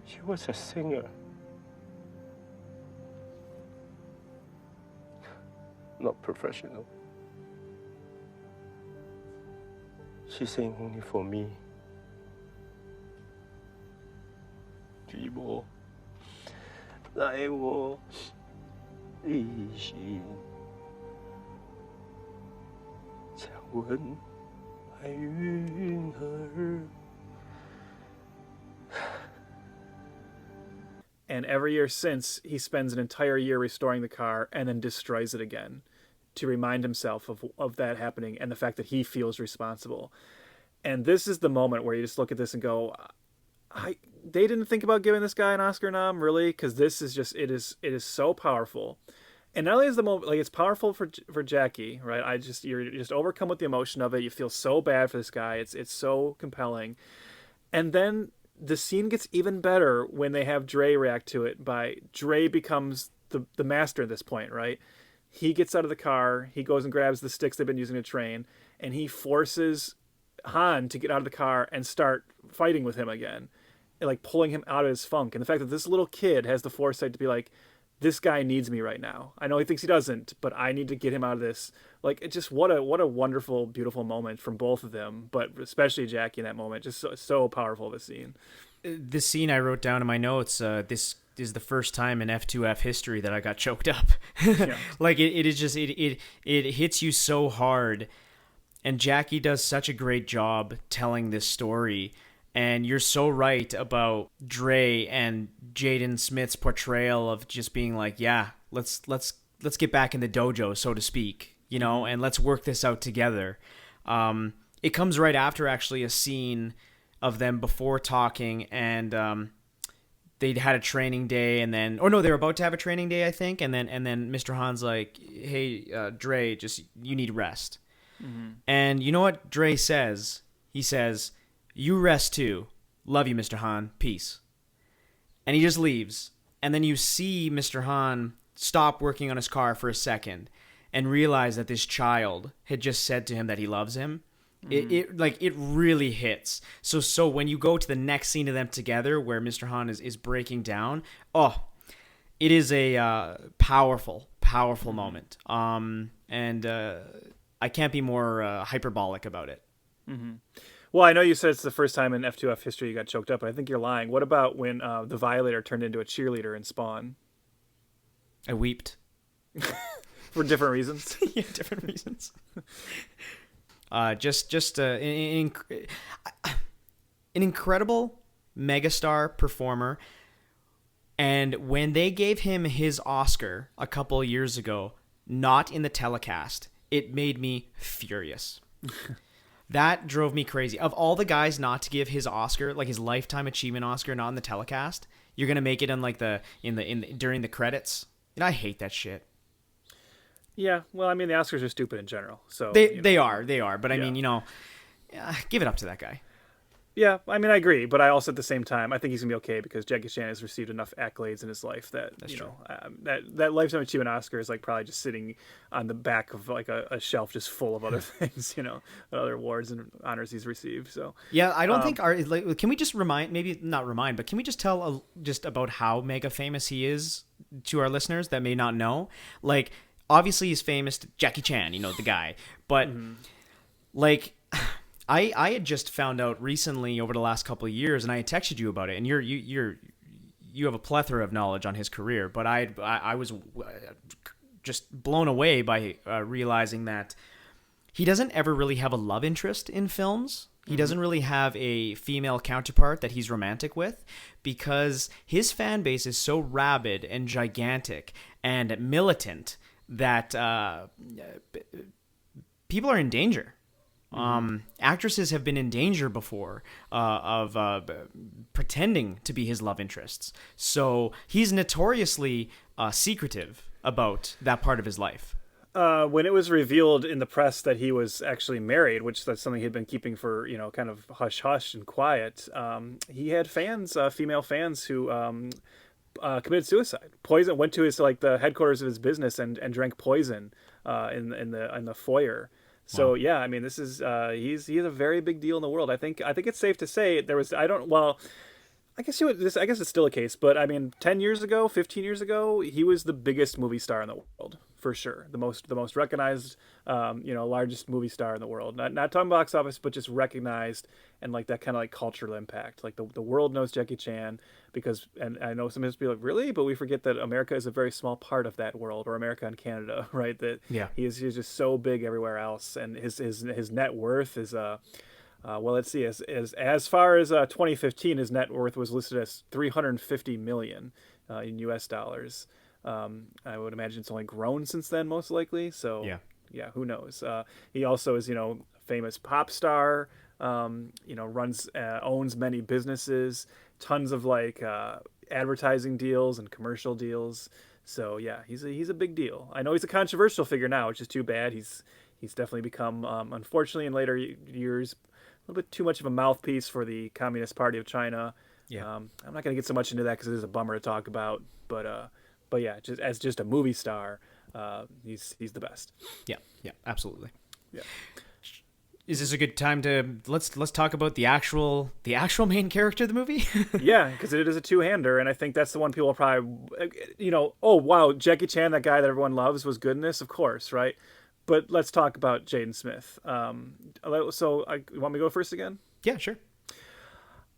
She was a singer. Not professional. She sang only for me. 替我来我一心，想问白云儿。 And every year since, he spends an entire year restoring the car and then destroys it again to remind himself of that happening and the fact that he feels responsible. And this is the moment where you just look at this and go, they didn't think about giving this guy an Oscar nom, really? Because this is just, it is so powerful. And not only is the moment, like, it's powerful for Jackie, right? You're just overcome with the emotion of it. You feel so bad for this guy. It's so compelling. And then the scene gets even better when they have Dre react to it by Dre becomes the master at this point, right? He gets out of the car, he goes and grabs the sticks they've been using to train, and he forces Han to get out of the car and start fighting with him again, and like pulling him out of his funk. And the fact that this little kid has the foresight to be like, this guy needs me right now. I know he thinks he doesn't, but I need to get him out of this. Like, it just, what a wonderful, beautiful moment from both of them, but especially Jackie in that moment. Just so powerful, this scene. This scene I wrote down in my notes, this is the first time in F2F history that I got choked up. Yeah. Like, it is just, it hits you so hard. And Jackie does such a great job telling this story. And you're so right about Dre and Jaden Smith's portrayal of just being like, yeah, let's get back in the dojo, so to speak, you know, and let's work this out together. It comes right after actually a scene of them before talking, and they'd had a training day, and then, or no, they were about to have a training day, I think, and then Mr. Han's like, hey, Dre, just you need rest. And you know what Dre says? He says, you rest too. Love you, Mr. Han. Peace. And he just leaves. And then you see Mr. Han stop working on his car for a second and realize that this child had just said to him that he loves him. It really hits. So when you go to the next scene of them together where Mr. Han is breaking down, it is a powerful moment. And I can't be more hyperbolic about it. Well, I know you said it's the first time in F2F history you got choked up, but I think you're lying. What about when the Violator turned into a cheerleader in Spawn? I weeped. For different reasons? Yeah, different reasons. Just an incredible megastar performer. And when they gave him his Oscar a couple of years ago, not in the telecast, it made me furious. That drove me crazy. Of all the guys not to give his Oscar, like his Lifetime Achievement Oscar, not in the telecast, you're gonna make it on like during the credits. And I hate that shit. Yeah, well, I mean, the Oscars are stupid in general. So they are. But I mean, give it up to that guy. Yeah, I mean, I agree, but I also at the same time, I think he's gonna be okay because Jackie Chan has received enough accolades in his life that that Lifetime Achievement Oscar is like probably just sitting on the back of like a shelf just full of other things, other awards and honors he's received. So yeah, I don't think can we just but can we just tell just about how mega famous he is to our listeners that may not know? Like, obviously he's famous to Jackie Chan, the guy, but like. I had just found out recently over the last couple of years, and I had texted you about it, and you have a plethora of knowledge on his career, but I was just blown away by realizing that he doesn't ever really have a love interest in films. He doesn't really have a female counterpart that he's romantic with, because his fan base is so rabid and gigantic and militant that people are in danger. Actresses have been in danger before of pretending to be his love interests. So he's notoriously secretive about that part of his life. When it was revealed in the press that he was actually married, which that's something he'd been keeping for, kind of hush-hush and quiet, he had fans, female fans who committed suicide. Went to his the headquarters of his business and drank poison in the foyer. So wow. Yeah, I mean, this is he's a very big deal in the world. I think it's safe to say I guess it's still a case, but I mean, 10 years ago, 15 years ago, he was the biggest movie star in the world for sure. The most recognized, largest movie star in the world. Not talking box office, but just recognized and like that kind of like cultural impact. Like the world knows Jackie Chan because, and I know sometimes people are like, really, but we forget that America is a very small part of that world, or America and Canada, right? That he's just so big everywhere else, and his net worth is well, let's see. As far as 2015, his net worth was listed as $350 million in U.S. dollars. I would imagine it's only grown since then, most likely. So yeah, who knows? He also is, famous pop star. Owns many businesses, tons of advertising deals and commercial deals. So yeah, he's a big deal. I know he's a controversial figure now, which is too bad. He's definitely become, unfortunately, in later years, a little bit too much of a mouthpiece for the Communist Party of China. Yeah. I'm not going to get so much into that because it is a bummer to talk about. But yeah, just a movie star, he's the best. Yeah, absolutely. Yeah. Is this a good time to let's talk about the actual main character of the movie? Yeah, because it is a two-hander, and I think that's the one people probably, oh wow, Jackie Chan, that guy that everyone loves, was good in this, of course, right? But let's talk about Jaden Smith. So, you want me to go first again? Yeah, sure.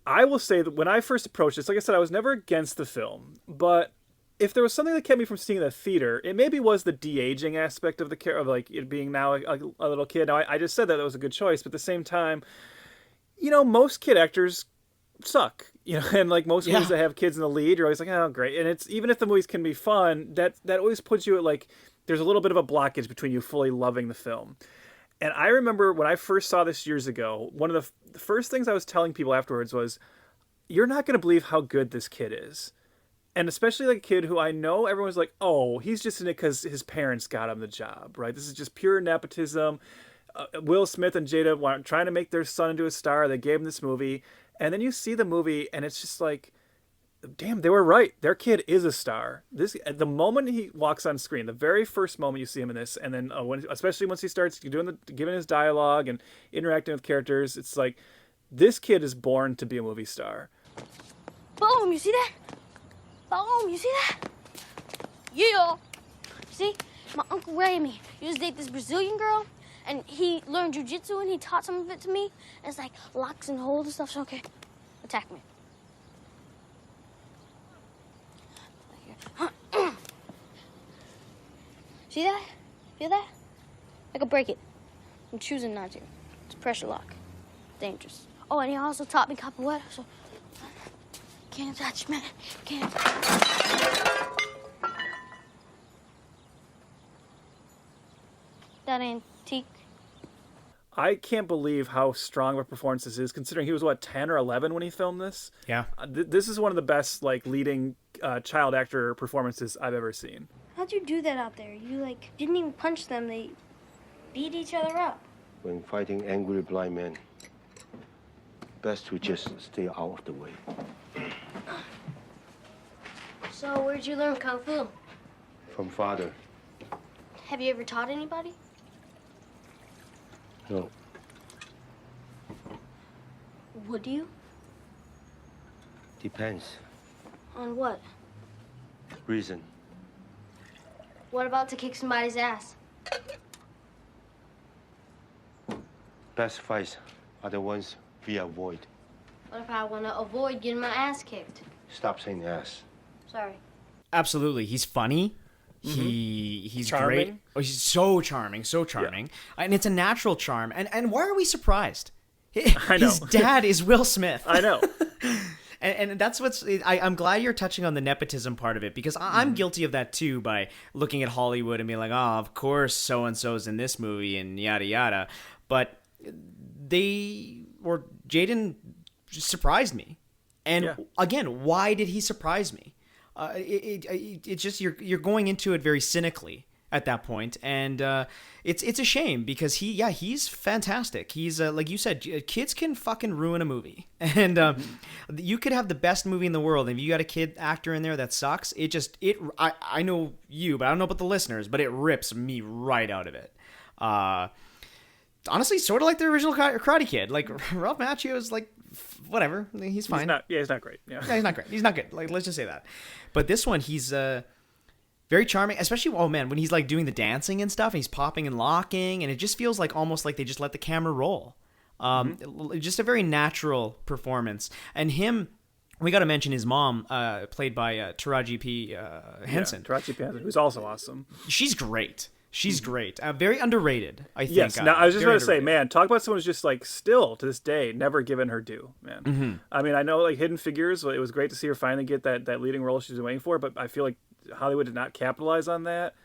I will say that when I first approached this, like I said, I was never against the film, but if there was something that kept me from seeing the theater, it maybe was the de-aging aspect of the care of like it being now a little kid. Now, I just said that was a good choice, but at the same time, most kid actors suck, and like most movies that have kids in the lead, you're always like, oh, great. And it's even if the movies can be fun, that always puts you at like there's a little bit of a blockage between you fully loving the film. And I remember when I first saw this years ago, one of the first things I was telling people afterwards was, you're not going to believe how good this kid is. And especially like a kid who I know everyone's like, oh, he's just in it because his parents got him the job, right? This is just pure nepotism. Will Smith and Jada were trying to make their son into a star. They gave him this movie. And then you see the movie and it's just like, damn, they were right. Their kid is a star. The moment he walks on screen, the very first moment you see him in this, and then especially once he starts giving his dialogue and interacting with characters, it's like this kid is born to be a movie star. Boom, you see that? Boom, you see that? Yeah. See, my Uncle Ramy used to date this Brazilian girl, and he learned jujitsu and he taught some of it to me. And it's like locks and holds and stuff. So okay, attack me. See that? Feel that? I could break it. I'm choosing not to. It's a pressure lock. Dangerous. Oh, and he also taught me capoeira, so can't touch me. Can't. That antique. I can't believe how strong of a performance this is, considering he was, 10 or 11 when he filmed this? Yeah. This is one of the best, leading child actor performances I've ever seen. How'd you do that out there? You, didn't even punch them. They beat each other up. When fighting angry blind men, best to just stay out of the way. So, where'd you learn Kung Fu? From father. Have you ever taught anybody? No. Would you? Depends. On what? Reason. What about to kick somebody's ass? Best fights are the ones we avoid. What if I want to avoid getting my ass kicked? Stop saying ass. Sorry. Absolutely. He's funny. He's Charming. great. Oh, he's so charming, and it's a natural charm. And why are we surprised? I know. His dad is Will Smith. I know. And that's I'm glad you're touching on the nepotism part of it, because I'm guilty of that too, by looking at Hollywood and being like, oh, of course so and so's in this movie and yada yada. But Jaden surprised me. And again, why did he surprise me? It's just you're going into it very cynically at that point, and it's a shame, because he's fantastic. He's like you said, kids can fucking ruin a movie, and you could have the best movie in the world, and if you got a kid actor in there that sucks, I know you, but I don't know about the listeners, but it rips me right out of it. Honestly, sort of like the original Karate Kid. Like Ralph Macchio is like, whatever, he's fine. He's not great. Yeah. He's not great. He's not good. Like, let's just say that. But this one, he's very charming, especially, oh man, when he's like doing the dancing and stuff, and he's popping and locking, and it just feels like almost like they just let the camera roll. Just a very natural performance. And him, we got to mention his mom, played by Taraji P. Henson. Yeah, Taraji P. Henson, who's also awesome. She's great. She's great. Very underrated, I think. Yes. Now, I was just going to say, man, talk about someone who's just still to this day never given her due, man. I mean, I know Hidden Figures, it was great to see her finally get that leading role she's been waiting for, but I feel like Hollywood did not capitalize on that.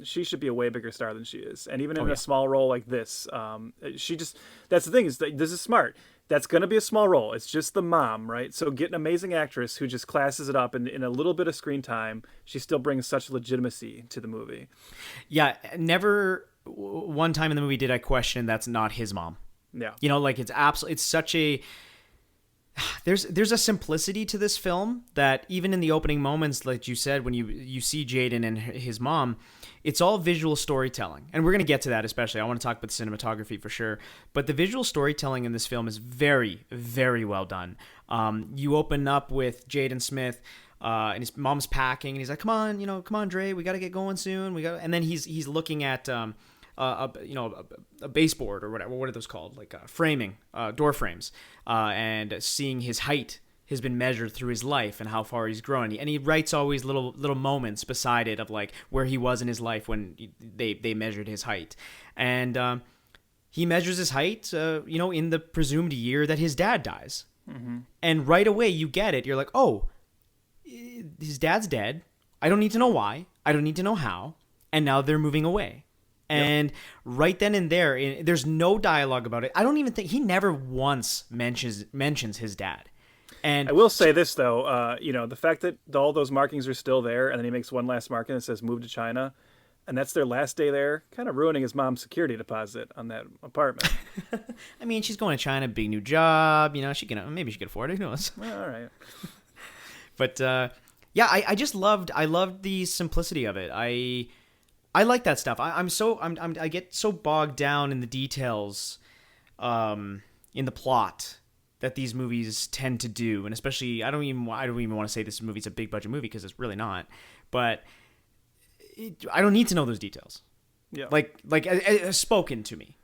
She should be a way bigger star than she is. And even in a small role like this, that's the thing, is that this is smart. That's going to be a small role. It's just the mom, right? So get an amazing actress who just classes it up, and in a little bit of screen time, she still brings such legitimacy to the movie. Yeah, never one time in the movie did I question that's not his mom. Yeah. It's such a... There's a simplicity to this film that even in the opening moments, like you said, when you see Jaden and his mom, it's all visual storytelling. And we're going to get to that, especially. I want to talk about the cinematography for sure. But the visual storytelling in this film is very, very well done. You open up with Jaden Smith, and his mom's packing, and he's like, come on, Dre, we got to get going soon. And then he's looking at... a baseboard or whatever. What are those called? Like framing, door frames, and seeing his height has been measured through his life and how far he's grown. And he writes always little moments beside it of like where he was in his life when they measured his height. And he measures his height, in the presumed year that his dad dies. And right away you get it. You're like, oh, his dad's dead. I don't need to know why. I don't need to know how. And now they're moving away. And right then and there, there's no dialogue about it. I don't even think he never once mentions his dad. And I will say this though, the fact that all those markings are still there, and then he makes one last marking that says "Move to China," and that's their last day there, kind of ruining his mom's security deposit on that apartment. I mean, she's going to China, big new job. Maybe she can afford it. Who knows? Well, all right. But I just loved the simplicity of it. I like that stuff. I get so bogged down in the details, in the plot that these movies tend to do, and especially I don't even want to say this movie's a big budget movie because it's really not. But I don't need to know those details. Yeah, like spoken to me.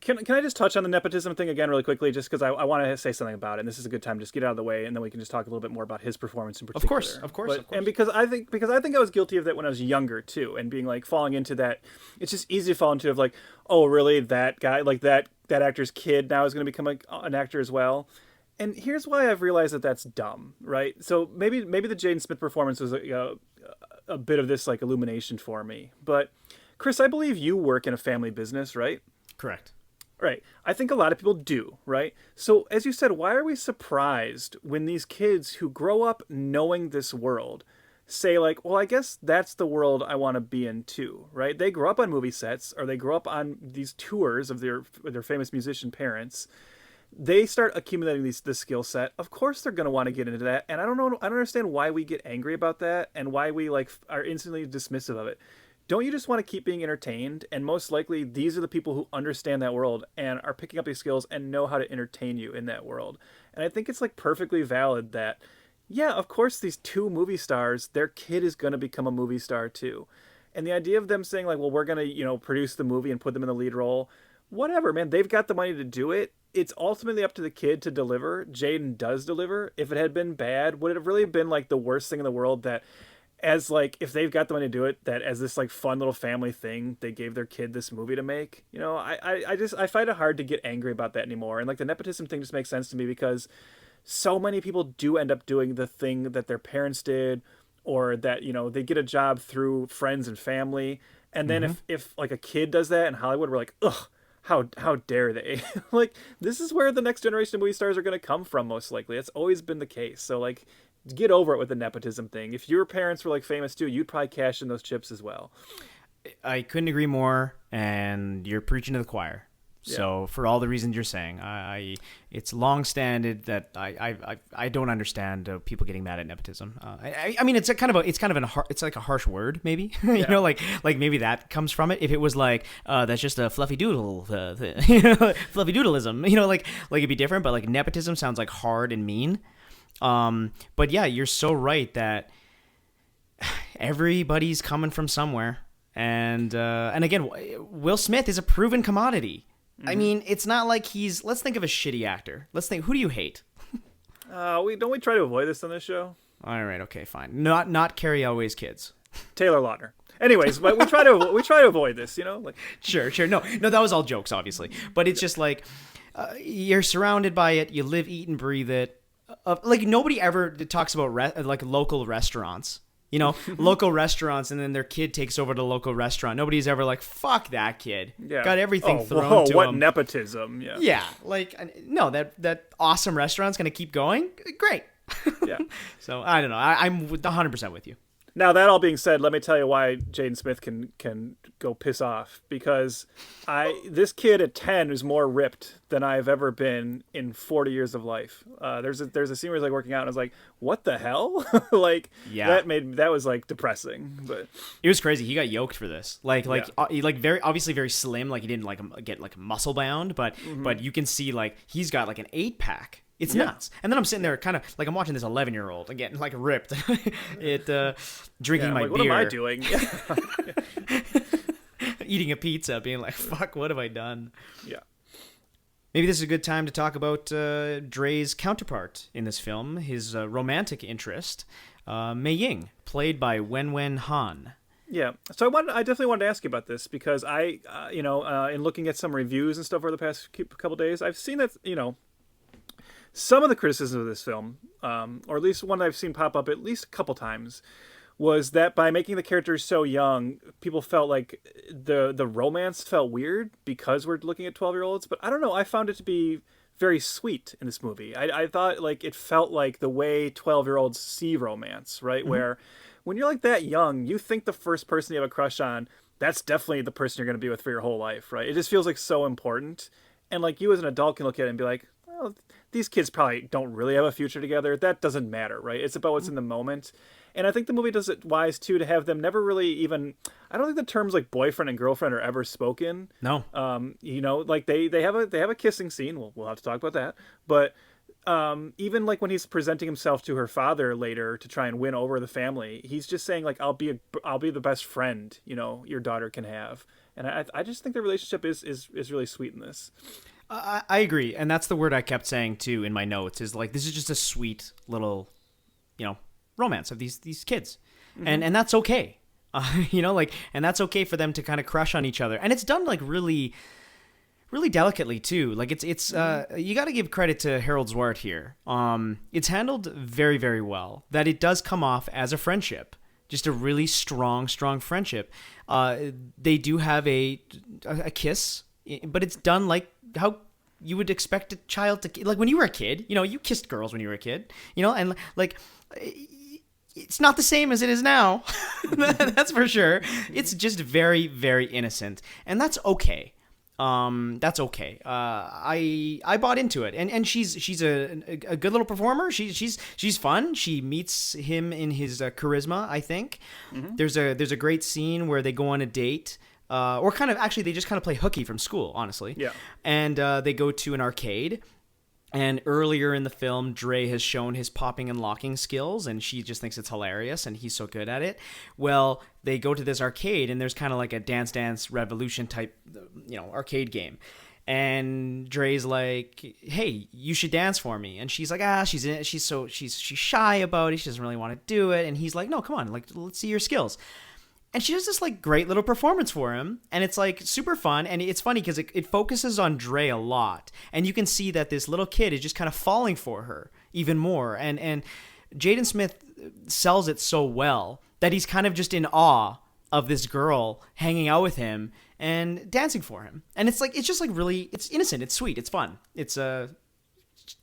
Can I just touch on the nepotism thing again really quickly, just because I want to say something about it, and this is a good time to just get out of the way, and then we can just talk a little bit more about his performance in particular. Of course. And because I think I was guilty of that when I was younger too, and being like falling into that. It's just easy to fall into of like, oh really, that guy, like that actor's kid now is going to become an actor as well. And here's why I've realized that that's dumb, right? So maybe the Jaden Smith performance was a bit of this like illumination for me. But Chris, I believe you work in a family business, right? Correct. Right. I think a lot of people do, right? So as you said, why are we surprised when these kids who grow up knowing this world say like, well, I guess that's the world I want to be in too, right? They grow up on movie sets, or they grow up on these tours of their famous musician parents. They start accumulating this skill set. Of course they're going to want to get into that. And I don't understand why we get angry about that and why we like are instantly dismissive of it. Don't you just want to keep being entertained? And most likely these are the people who understand that world and are picking up these skills and know how to entertain you in that world. And I think it's like perfectly valid that, yeah, of course these two movie stars, their kid is going to become a movie star too. And the idea of them saying like, well, we're going to, produce the movie and put them in the lead role, whatever, man, they've got the money to do it. It's ultimately up to the kid to deliver. Jaden does deliver. If it had been bad, would it have really been like the worst thing in the world that as like, if they've got the money to do it, that as this like fun little family thing, they gave their kid this movie to make? I find it hard to get angry about that anymore. And like the nepotism thing just makes sense to me because so many people do end up doing the thing that their parents did, or that, they get a job through friends and family. And then if like a kid does that in Hollywood, we're like, ugh, how dare they? Like, this is where the next generation of movie stars are going to come from, most likely. That's always been the case. So like, get over it with the nepotism thing. If your parents were like famous too, you'd probably cash in those chips as well. I couldn't agree more, and you're preaching to the choir. So for all the reasons you're saying, it's long-standed that I don't understand people getting mad at nepotism. I mean, it's like a harsh word, maybe. Like maybe that comes from it. If it was like that's just a fluffy doodle, fluffy doodleism, like it'd be different. But like nepotism sounds like hard and mean. But yeah, you're so right that everybody's coming from somewhere, and again, Will Smith is a proven commodity. I mean, it's not like let's think of a shitty actor. Let's think, who do you hate? We try to avoid this on this show? All right, okay, fine. Not Carrie Elway's kids. Taylor Lautner. Anyways, but we try to avoid this, like. Sure. No, that was all jokes, obviously. But it's just like you're surrounded by it. You live, eat, and breathe it. Like nobody ever talks about like local restaurants. Local restaurants, and then their kid takes over the local restaurant. Nobody's ever like, fuck that kid. Yeah. Got everything thrown to him. What nepotism. Yeah. Yeah. Like, no, that awesome restaurant's going to keep going. Great. Yeah. So, I don't know. I'm 100% with you. Now, that all being said, let me tell you why Jaden Smith can go piss off. Because this kid at 10 is more ripped than I've ever been in 40 years of life. There's a scene where he's like working out, and I was like, what the hell? Like, yeah. That was like depressing. But it was crazy. He got yoked for this. Very obviously very slim. Like he didn't like get like muscle bound, but you can see like he's got like an 8-pack. It's nuts. And then I'm sitting there kind of like I'm watching this 11-year-old and getting like ripped. Drinking my beer. What am I doing? Eating a pizza, being like, fuck, what have I done? Yeah. Maybe this is a good time to talk about Dre's counterpart in this film, his romantic interest, Mei Ying, played by Wen Han. Yeah, so I definitely wanted to ask you about this because in looking at some reviews and stuff over the past couple days, I've seen that, some of the criticism of this film, or at least one I've seen pop up at least a couple times, was that by making the characters so young, people felt like the romance felt weird because we're looking at 12-year-olds. But I don't know. I found it to be very sweet in this movie. I thought like it felt like the way 12-year-olds see romance, right? Mm-hmm. Where when you're like that young, you think the first person you have a crush on, that's definitely the person you're going to be with for your whole life, right? It just feels like so important. And like you as an adult can look at it and be like, well, these kids probably don't really have a future together. That doesn't matter, right? It's about what's in the moment. And I think the movie does it wise, too, to have them never really even... I don't think the terms like boyfriend and girlfriend are ever spoken. No. You know, like they have a kissing scene. We'll have to talk about that. But even like when he's presenting himself to her father later to try and win over the family, he's just saying like, I'll be the best friend, you know, your daughter can have. And I just think the relationship is really sweet in this. I agree. And that's the word I kept saying, too, in my notes, is like, this is just a sweet little, you know, romance of these kids. Mm-hmm. And that's okay. You know, like, and that's okay for them to kind of crush on each other. And it's done like really, really delicately too. Like it's you got to give credit to Harold Zwart here. It's handled very, very well, that it does come off as a friendship, just a really strong friendship. They do have a kiss, but it's done like how you would expect a child to, like when you were a kid, you know, you kissed girls when you were a kid, you know, and like, it's not the same as it is now. That's for sure. It's just very, very innocent, and that's okay. That's okay. I bought into it, and she's a good little performer. She's fun. She meets him in his charisma, I think. Mm-hmm. There's a great scene where they go on a date. Or kind of, actually, they just kind of play hooky from school, honestly. Yeah. And they go to an arcade. And earlier in the film, Dre has shown his popping and locking skills, and she just thinks it's hilarious, and he's so good at it. Well, they go to this arcade, and there's kind of like a Dance Dance Revolution type, you know, arcade game. And Dre's like, "Hey, you should dance for me." And she's like, she's shy about it. She doesn't really want to do it. And he's like, "No, come on, like, let's see your skills." And she does this like great little performance for him, and it's like super fun. And it's funny because it focuses on Dre a lot, and you can see that this little kid is just kind of falling for her even more. And Jaden Smith sells it so well that he's kind of just in awe of this girl hanging out with him and dancing for him. And it's just like really, it's innocent, it's sweet, it's fun, it's good.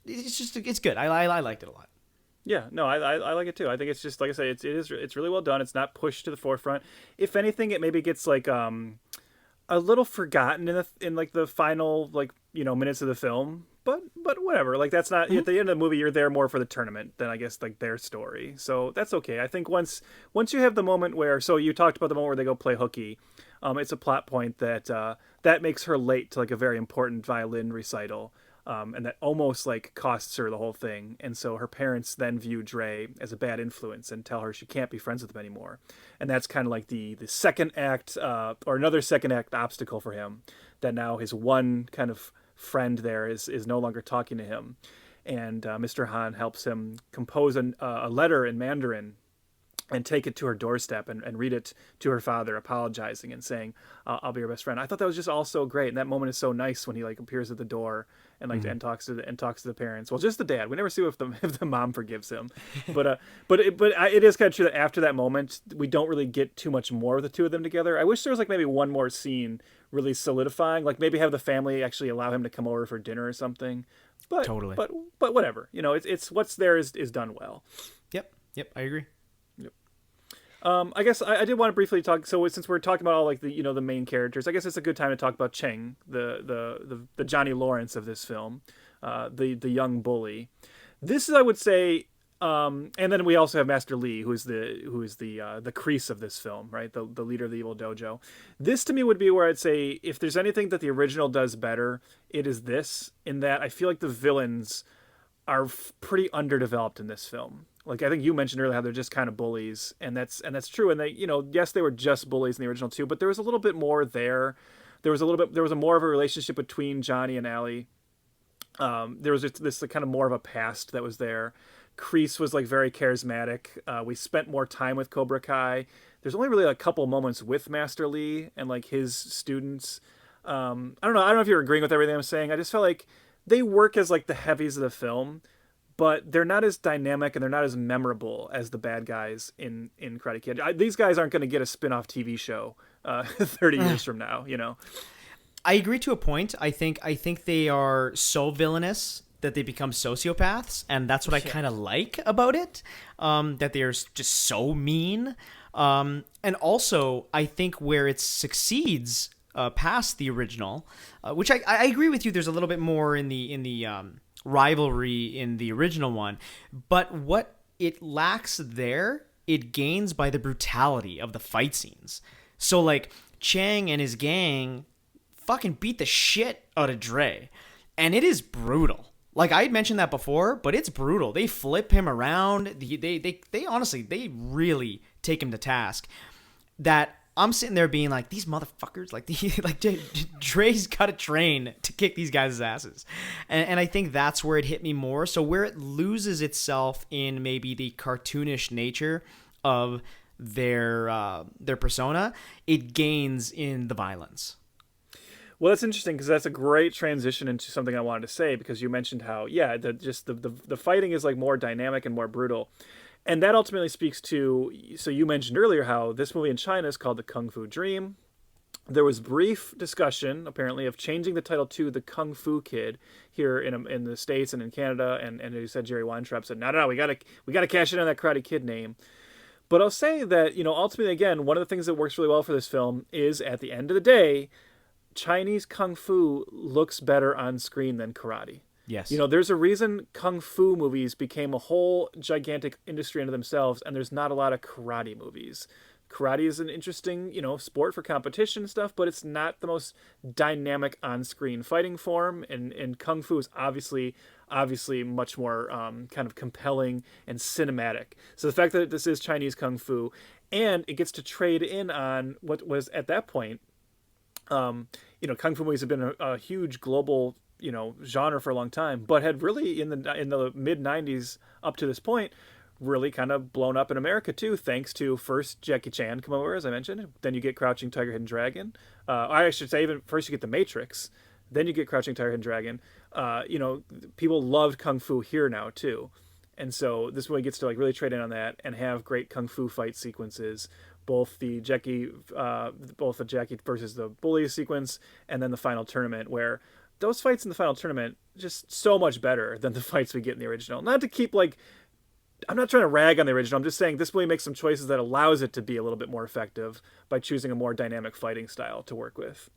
I liked it a lot. Yeah, no, I like it too. I think it's just, like I say, it's really well done. It's not pushed to the forefront. If anything, it maybe gets like a little forgotten in like the final, like, you know, minutes of the film. But whatever. Like, that's not, at the end of the movie, you're there more for the tournament than, I guess, like their story. So that's okay. I think once you have the moment where, so you talked about the moment where they go play hooky. It's a plot point that makes her late to like a very important violin recital. And that almost like costs her the whole thing. And so her parents then view Dre as a bad influence and tell her she can't be friends with him anymore. And that's kind of like the second act, or another second act obstacle for him, that now his one kind of friend there is no longer talking to him. And Mr. Han helps him compose a letter in Mandarin and take it to her doorstep and read it to her father, apologizing and saying, "I'll be your best friend." I thought that was just all so great, and that moment is so nice when he like appears at the door and like and talks to the parents. Well, just the dad. We never see if the mom forgives him, but it is kind of true that after that moment, we don't really get too much more of the two of them together. I wish there was like maybe one more scene really solidifying, like maybe have the family actually allow him to come over for dinner or something. But totally. But whatever, you know, it's what's there is done well. Yep, I agree. I guess I did want to briefly talk. So since we're talking about all like the main characters, I guess it's a good time to talk about Cheng, the Johnny Lawrence of this film, the young bully. This is, I would say, and then we also have Master Lee, who is the crease of this film, right? The leader of the evil dojo. This to me would be where I'd say if there's anything that the original does better, it is this. In that I feel like the villains are pretty underdeveloped in this film. Like I think you mentioned earlier how they're just kind of bullies, and that's true. And they, you know, yes, they were just bullies in the original too, but there was a little bit more there. There was a more of a relationship between Johnny and Allie. There was just this kind of more of a past that was there. Kreese was like very charismatic. We spent more time with Cobra Kai. There's only really a couple moments with Master Lee and like his students. I don't know if you're agreeing with everything I'm saying. I just felt like they work as like the heavies of the film, but they're not as dynamic and they're not as memorable as the bad guys in Karate Kid. These guys aren't going to get a spin-off TV show 30 years from now, you know. I agree to a point. I think they are so villainous that they become sociopaths, and that's what I kind of like about it. That they are just so mean, and also I think where it succeeds past the original, which I agree with you. There's a little bit more in the rivalry in the original one, but what it lacks there, it gains by the brutality of the fight scenes. So like Chang and his gang fucking beat the shit out of Dre, and it is brutal. Like I had mentioned that before, but it's brutal. They flip him around. They honestly, they really take him to task. That I'm sitting there being like, these motherfuckers, Dre's got to train to kick these guys' asses. And I think that's where it hit me more. So where it loses itself in maybe the cartoonish nature of their persona, it gains in the violence. Well, that's interesting because that's a great transition into something I wanted to say, because you mentioned how, the fighting is like more dynamic and more brutal. And that ultimately speaks to, so you mentioned earlier how this movie in China is called The Kung Fu Dream. There was brief discussion, apparently, of changing the title to The Kung Fu Kid here in the States and in Canada. And as you said, Jerry Weintraub said, no, we gotta cash in on that Karate Kid name. But I'll say that, ultimately, again, one of the things that works really well for this film is, at the end of the day, Chinese Kung Fu looks better on screen than karate. Yes. There's a reason Kung Fu movies became a whole gigantic industry unto themselves, and there's not a lot of karate movies. Karate is an interesting, sport for competition and stuff, but it's not the most dynamic on-screen fighting form, and Kung Fu is obviously much more kind of compelling and cinematic. So the fact that this is Chinese Kung Fu, and it gets to trade in on what was, at that point, Kung Fu movies have been a huge global, genre for a long time, but had really in the mid 90s up to this point really kind of blown up in America too, thanks to first Jackie Chan come over, as I mentioned. Then you get Crouching Tiger, Hidden Dragon. I should say even first you get The Matrix, then you get Crouching Tiger, Hidden Dragon. People loved Kung Fu here now too. And so this movie gets to like really trade in on that and have great Kung Fu fight sequences. Both the Jackie versus the bully sequence, and then the final tournament, where those fights in the final tournament just so much better than the fights we get in the original. Not to keep I'm not trying to rag on the original. I'm just saying this movie makes some choices that allows it to be a little bit more effective by choosing a more dynamic fighting style to work with.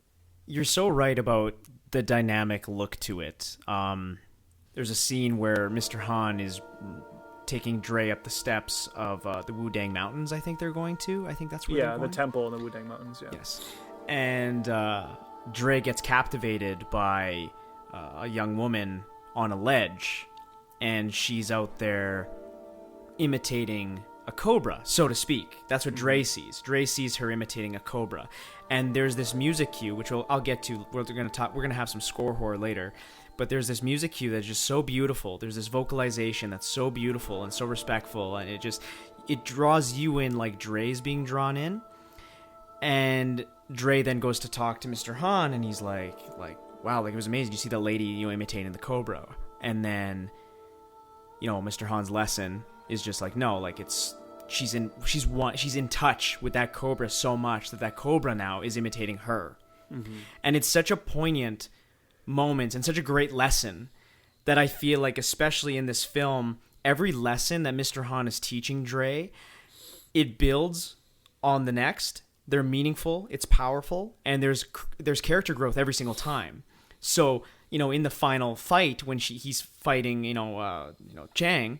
You're so right about the dynamic look to it. There's a scene where Mr. Han is taking Dre up the steps of the Wudang Mountains, I think they're going to. I think that's where they're going. The temple in the Wudang Mountains, yeah. Yes. And Dre gets captivated by a young woman on a ledge, and she's out there imitating a cobra, so to speak. That's what Dre sees. Dre sees her imitating a cobra. And there's this music cue, which I'll get to. We're going to have some score horror later. But there's this music cue that's just so beautiful. There's this vocalization that's so beautiful and so respectful, and it draws you in like Dre's being drawn in. And Dre then goes to talk to Mr. Han, and he's like, wow, it was amazing. You see the lady, imitating the cobra. And then, Mr. Han's lesson is just like, no, like she's in touch with that cobra so much that cobra now is imitating her. Mm-hmm. And it's such a poignant moment and such a great lesson that I feel like, especially in this film, every lesson that Mr. Han is teaching Dre, it builds on the next. They're meaningful, it's powerful, and there's character growth every single time. So, in the final fight when he's fighting, Chang,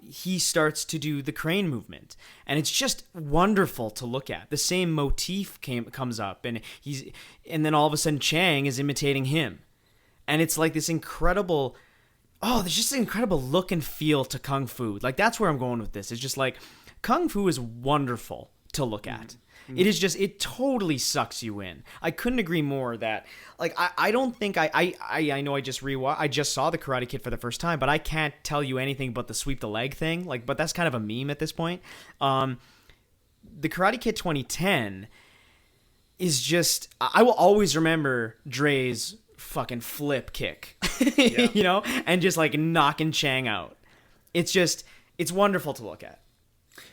he starts to do the crane movement, and it's just wonderful to look at. The same motif comes up, and then all of a sudden Chang is imitating him, and it's like this incredible. Oh, there's just an incredible look and feel to Kung Fu. Like, that's where I'm going with this. It's just like Kung Fu is wonderful to look at. Mm-hmm. It is just, it totally sucks you in. I couldn't agree more that, like, I don't think I know I just saw The Karate Kid for the first time, but I can't tell you anything but the sweep the leg thing. Like, but that's kind of a meme at this point. The Karate Kid 2010 is just, I will always remember Dre's fucking flip kick, Yeah. you know, and just like knocking Chang out. It's wonderful to look at.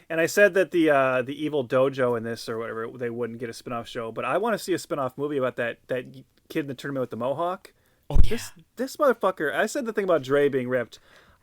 And I said that the evil dojo in this or whatever, they wouldn't get a spin-off show, but I want to see a spin-off movie about that kid in the tournament with the mohawk. Oh yeah. This motherfucker. I said the thing about Dre being ripped.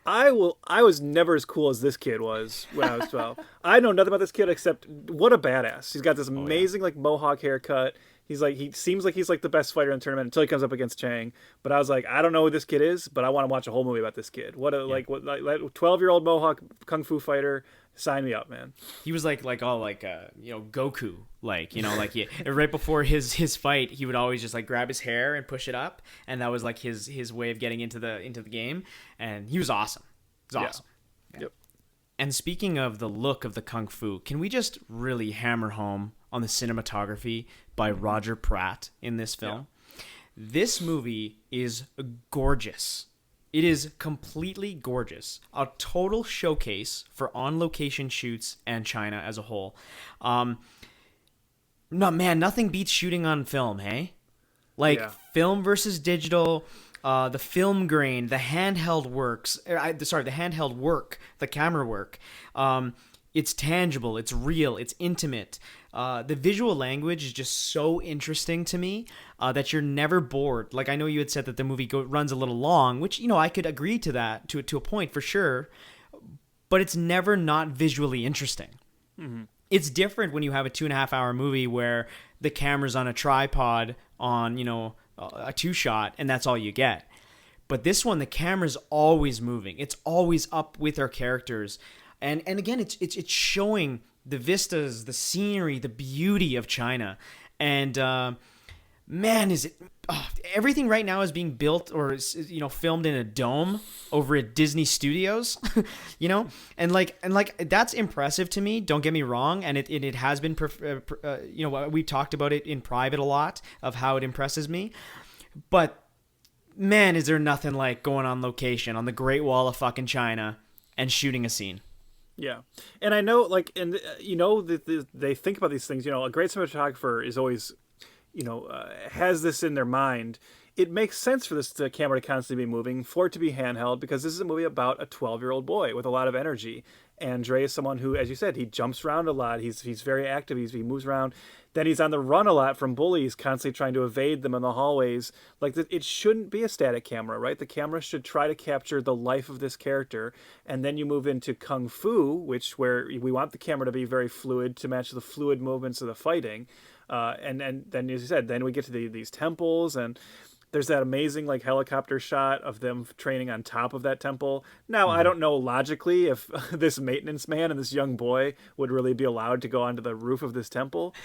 I was never as cool as this kid was when I was 12. I know nothing about this kid except what a badass. He's got this amazing like mohawk haircut. He seems like he's like the best fighter in the tournament until he comes up against Chang. But I was like, I don't know who this kid is, but I want to watch a whole movie about this kid. What 12-year-old mohawk kung fu fighter. Sign me up, man. He was like Goku, right before his fight, he would always just like grab his hair and push it up, and that was like his way of getting into the game, and he was awesome. It was awesome. Yeah. Yep. And speaking of the look of the kung fu, can we just really hammer home on the cinematography by Roger Pratt in this film? Yeah. This movie is gorgeous. It is completely gorgeous. A total showcase for on-location shoots and China as a whole. Nothing beats shooting on film, hey? Film versus digital, the film grain, the handheld work, the camera work. It's tangible, it's real, it's intimate. The visual language is just so interesting to me that you're never bored. Like, I know you had said that the movie runs a little long, which, I could agree to that to a point for sure, but it's never not visually interesting. Mm-hmm. It's different when you have a 2.5-hour movie where the camera's on a tripod on, a 2-shot, and that's all you get. But this one, the camera's always moving. It's always up with our characters. And again, it's showing the vistas, the scenery, the beauty of China. And man, is it everything right now is being built or filmed in a dome over at Disney Studios, and that's impressive to me. Don't get me wrong, and it has been, we talked about it in private a lot of how it impresses me, but man, is there nothing like going on location on the Great Wall of fucking China and shooting a scene. Yeah. And I know, they think about these things, a great cinematographer is always, has this in their mind. It makes sense for the camera to constantly be moving, for it to be handheld, because this is a movie about a 12-year-old boy with a lot of energy. And Dre is someone who, as you said, he jumps around a lot. He's very active. He moves around. Then he's on the run a lot from bullies, constantly trying to evade them in the hallways. It shouldn't be a static camera, right? The camera should try to capture the life of this character. And then you move into Kung Fu, where we want the camera to be very fluid to match the fluid movements of the fighting. And then, as you said, then we get to these temples, and there's that amazing helicopter shot of them training on top of that temple. Now, I don't know logically if this maintenance man and this young boy would really be allowed to go onto the roof of this temple.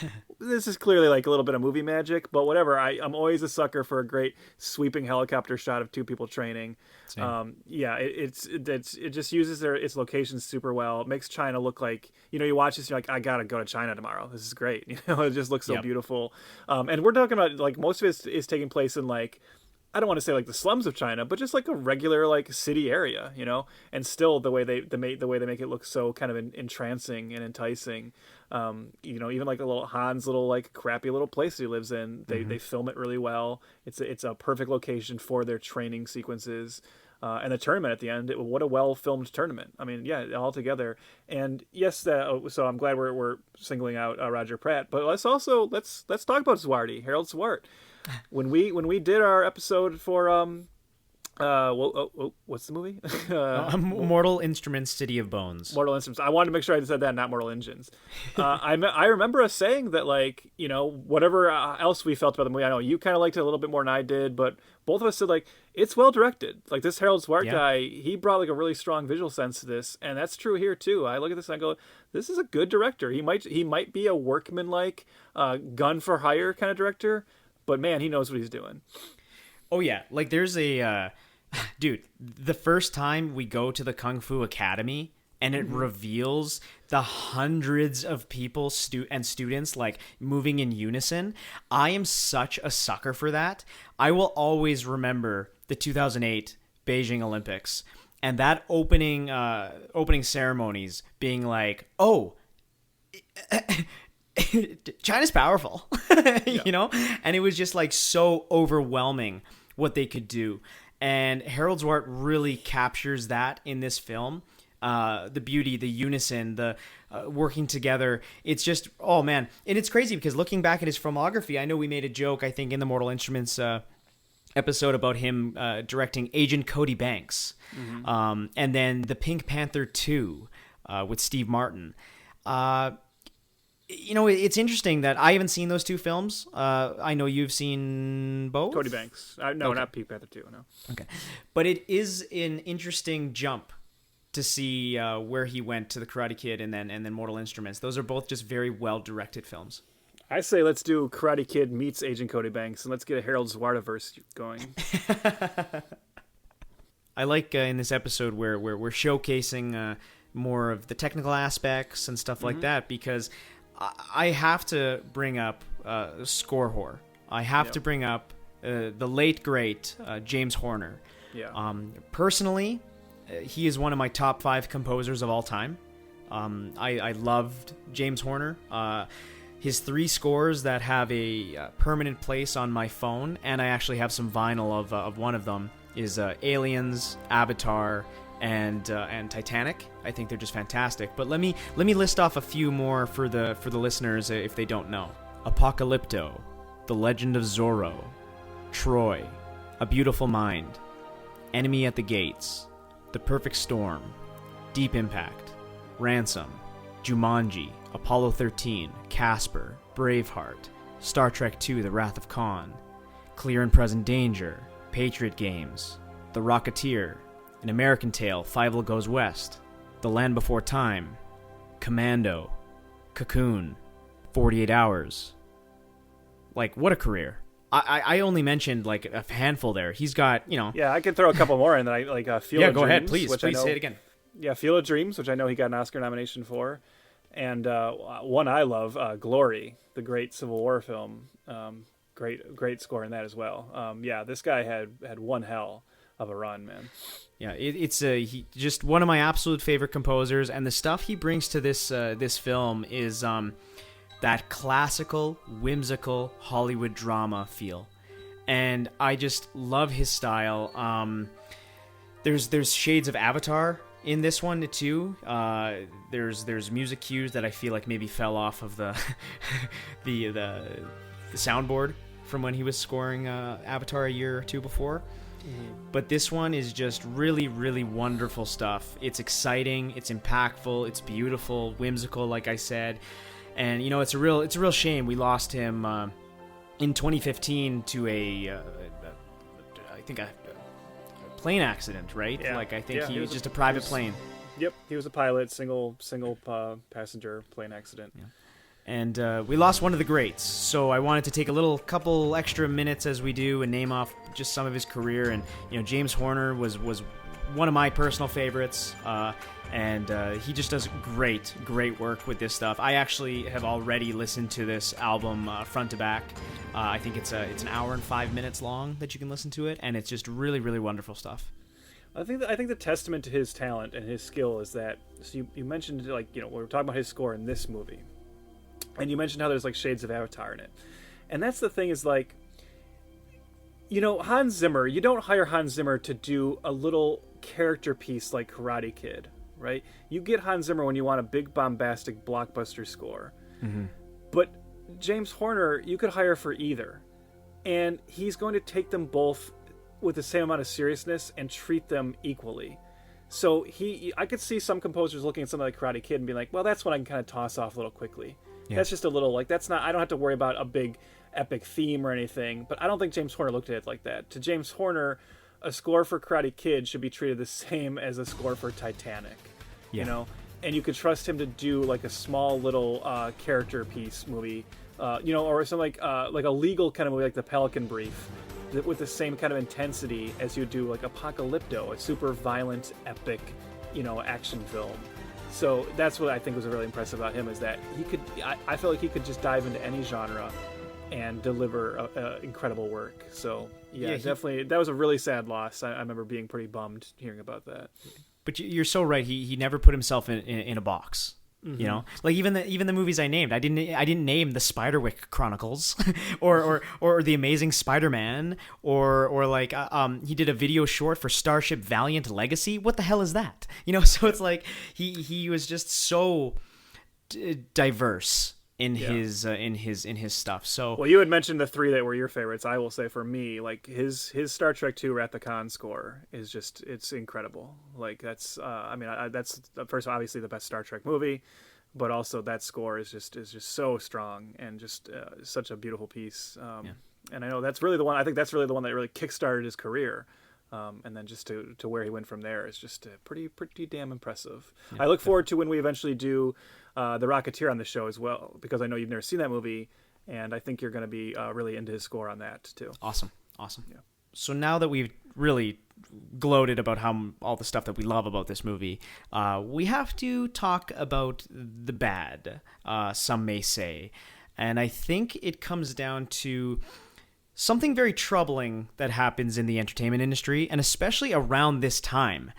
This is clearly a little bit of movie magic, but whatever. I'm always a sucker for a great sweeping helicopter shot of two people training. It just uses its locations super well. It makes China look like, you watch this, you're like, I gotta go to China tomorrow. This is great. It just looks so beautiful. And we're talking about most of it is taking place in I don't want to say the slums of China, but just a regular city area, and still the way they make it look so kind of entrancing and enticing. Even a little Han's little crappy little place he lives in, they film it really well. It's a perfect location for their training sequences. And the tournament at the end, what a well-filmed tournament. I mean, yeah, all together. And yes, so I'm glad we're singling out Roger Pratt, but let's talk about Swarty, Harold Swart. When we did our episode for what's the movie? Mortal Instruments, City of Bones. Mortal Instruments. I wanted to make sure I said that, not Mortal Engines. I remember us saying that whatever else we felt about the movie. I know you kind of liked it a little bit more than I did, but both of us said it's well directed. This Harold Swart guy, he brought a really strong visual sense to this, and that's true here too. I look at this and I go, this is a good director. He might be a workman-like, gun for hire kind of director, but man, he knows what he's doing. Oh yeah, there's a dude. The first time we go to the Kung Fu Academy and it reveals the hundreds of people and students moving in unison, I am such a sucker for that. I will always remember the 2008 Beijing Olympics and that opening ceremonies being China's powerful, and it was just so overwhelming what they could do. And Harold Zwart really captures that in this film. The beauty, the unison, the working together. It's just, oh man. And it's crazy because looking back at his filmography, I know we made a joke, I think, in the Mortal Instruments episode about him directing Agent Cody Banks. And then the Pink Panther 2 with Steve Martin. It's interesting that I haven't seen those two films. I know you've seen both? Cody Banks. No, okay. Not Pink Panther 2, no. Okay. But it is an interesting jump to see where he went to the Karate Kid and then Mortal Instruments. Those are both just very well-directed films. I say let's do Karate Kid meets Agent Cody Banks, and let's get a Harold Zwartiverse going. I like in this episode where we're showcasing more of the technical aspects and stuff like that, because I have to bring up score horror. I have to bring up the late, great James Horner. Yeah. Personally, he is one of my top 5 composers of all time. I loved James Horner. His 3 scores that have a permanent place on my phone, and I actually have some vinyl of one of them, is Aliens, Avatar, and Titanic. I think they're just fantastic. But let me list off a few more for the listeners if they don't know. Apocalypto, The Legend of Zorro, Troy, A Beautiful Mind, Enemy at the Gates, The Perfect Storm, Deep Impact, Ransom, Jumanji, Apollo 13, Casper, Braveheart, Star Trek II: The Wrath of Khan, Clear and Present Danger, Patriot Games, The Rocketeer, An American Tail, Fievel Goes West, The Land Before Time, Commando, Cocoon, 48 Hours. Like, what a career. I only mentioned like a handful there. He's got, Yeah, I could throw a couple more in that I like. Field of Dreams. Yeah, go ahead, please. Please say it again. Yeah, Field of Dreams, which I know he got an Oscar nomination for. And one I love, Glory, the great Civil War film. Great score in that as well. This guy had one hell of a run, man. Yeah, it's just one of my absolute favorite composers, and the stuff he brings to this film is that classical, whimsical Hollywood drama feel, and I just love his style. There's shades of Avatar in this one too. There's music cues that I feel like maybe fell off of the the soundboard from when he was scoring Avatar a year or two before. But this one is just really, really wonderful stuff. It's exciting, it's impactful, it's beautiful, whimsical, like I said. And it's a real shame we lost him in 2015 to a plane accident, right? Yeah. Like I think he was just a private plane. Yep, he was a pilot, single passenger plane accident. Yeah. And we lost one of the greats, so I wanted to take a couple extra minutes as we do and name off just some of his career. And James Horner was one of my personal favorites, and he just does great work with this stuff. I actually have already listened to this album front to back. I think it's an hour and 5 minutes long that you can listen to it, and it's just really, really wonderful stuff. I think the testament to his talent and his skill is that. So you mentioned we were talking about his score in this movie. And you mentioned how there's like shades of Avatar in it. And that's the thing is like, Hans Zimmer, you don't hire Hans Zimmer to do a little character piece like Karate Kid, right? You get Hans Zimmer when you want a big bombastic blockbuster score. Mm-hmm. But James Horner, you could hire for either. And he's going to take them both with the same amount of seriousness and treat them equally. So I could see some composers looking at something like Karate Kid and being like, well, that's one I can kind of toss off a little quickly. Yeah. That's just a little that's not, I don't have to worry about a big epic theme or anything, but I don't think James Horner looked at it like that. To James Horner, a score for Karate Kid should be treated the same as a score for Titanic, and you could trust him to do like a small little character piece movie, or something like a legal kind of movie like The Pelican Brief, with the same kind of intensity as you do like Apocalypto, a super violent, epic, action film. So that's what I think was really impressive about him, is that I feel like he could just dive into any genre and deliver incredible work. So definitely, that was a really sad loss. I remember being pretty bummed hearing about that. But you're so right. He never put himself in a box. You know, like even the movies I named, I didn't name the Spiderwick Chronicles, or the Amazing Spider-Man, or like he did a video short for Starship Valiant Legacy. What the hell is that? You know, so it's like he was just so diverse in his stuff. So well, you had mentioned the 3 that were your favorites. I will say for me, like his Star Trek II Wrath of Khan score is just, it's incredible. Like that's that's first obviously the best Star Trek movie, but also that score is just so strong and just such a beautiful piece. And I know that's really the one. I think that's really the one that really kickstarted his career. And then just to where he went from there is just pretty damn impressive. I look forward to when we eventually do The Rocketeer on the show as well, because I know you've never seen that movie, and I think you're going to be really into his score on that too. Awesome. Yeah. So now that we've really gloated about all the stuff that we love about this movie, we have to talk about the bad, some may say. And I think it comes down to something very troubling that happens in the entertainment industry, and especially around this time.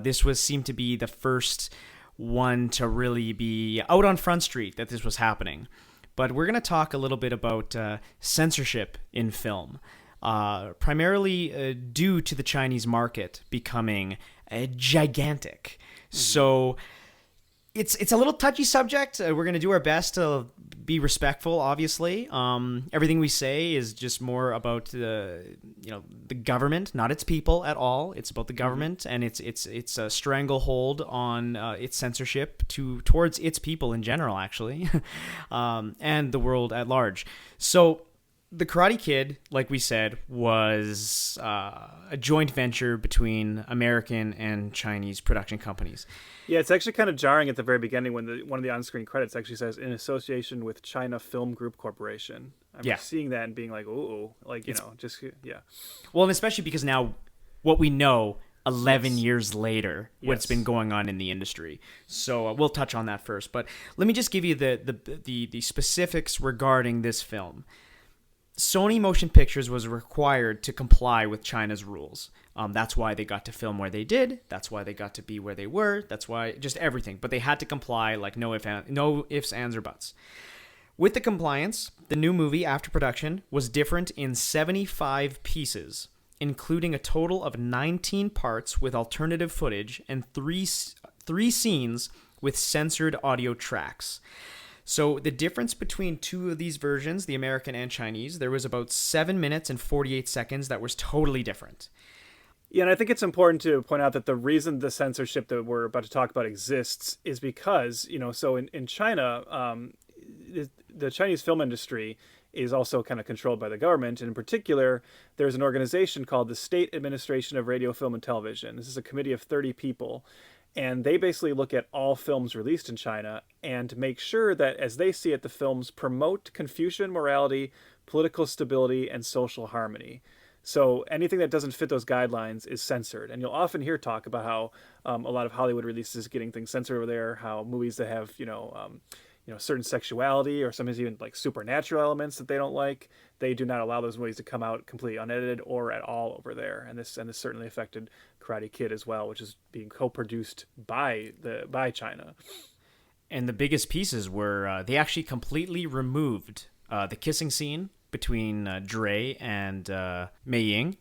This seemed to be the first one to really be out on Front Street that this was happening. But we're going to talk a little bit about censorship in film, primarily due to the Chinese market becoming gigantic. So it's a little touchy subject. We're going to do our best to be respectful, obviously. Everything we say is just more about the government, not its people at all. It's about the government and it's a stranglehold on its censorship towards its people in general, actually, and the world at large. So The Karate Kid, like we said, was a joint venture between American and Chinese production companies. Yeah, it's actually kind of jarring at the very beginning when one of the on-screen credits actually says in association with China Film Group Corporation. I'm seeing that and being like, ooh, like, yeah. Well, and especially because now what we know 11 years later, what's been going on in the industry. So we'll touch on that first. But let me just give you the specifics regarding this film. Sony Motion Pictures was required to comply with China's rules. That's why they got to film where they did. That's why they got to be where they were. That's why just everything. But they had to comply, like no ifs, ands, or buts. With the compliance, the new movie after production was different in 75 pieces, including a total of 19 parts with alternative footage and three scenes with censored audio tracks. So the difference between two of these versions, the American and Chinese, there was about 7 minutes and 48 seconds that was totally different. Yeah, and I think it's important to point out that the reason the censorship that we're about to talk about exists is because, so in China, the Chinese film industry is also kind of controlled by the government. And in particular, there's an organization called the State Administration of Radio, Film, and Television. This is a committee of 30 people. And they basically look at all films released in China and make sure that, as they see it, the films promote Confucian morality, political stability, and social harmony. So anything that doesn't fit those guidelines is censored. And you'll often hear talk about how a lot of Hollywood releases getting things censored over there, how movies that have, certain sexuality or sometimes even like supernatural elements that they don't like, they do not allow those movies to come out completely unedited or at all over there. And this certainly affected Karate Kid as well, which is being co-produced by China. And the biggest pieces were they actually completely removed the kissing scene between Dre and Mei Ying.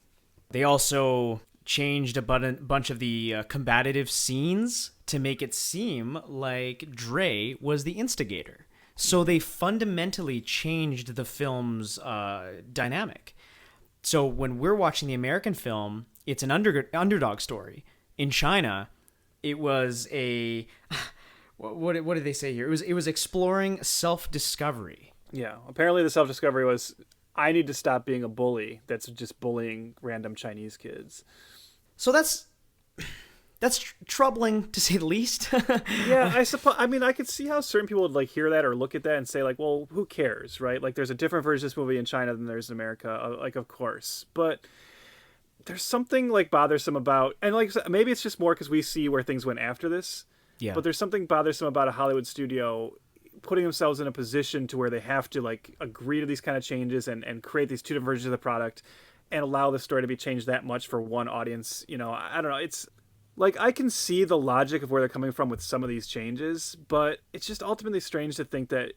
They also changed a bunch of the combative scenes to make it seem like Dre was the instigator. So they fundamentally changed the film's dynamic. So when we're watching the American film, it's an underdog story. In China, it was a... What did they say here? It was exploring self-discovery. Yeah, apparently the self-discovery was, I need to stop being a bully that's just bullying random Chinese kids. So that's troubling, to say the least. Yeah, I suppose. I mean, I could see how certain people would like hear that or look at that and say, like, well, who cares, right? Like, there's a different version of this movie in China than there's in America. Like, of course. But there's something, like, bothersome about... And, like, maybe it's just more because we see where things went after this. Yeah. But there's something bothersome about a Hollywood studio putting themselves in a position to where they have to, like, agree to these kind of changes and create these two different versions of the product and allow the story to be changed that much for one audience. I don't know. Like, I can see the logic of where they're coming from with some of these changes, but it's just ultimately strange to think that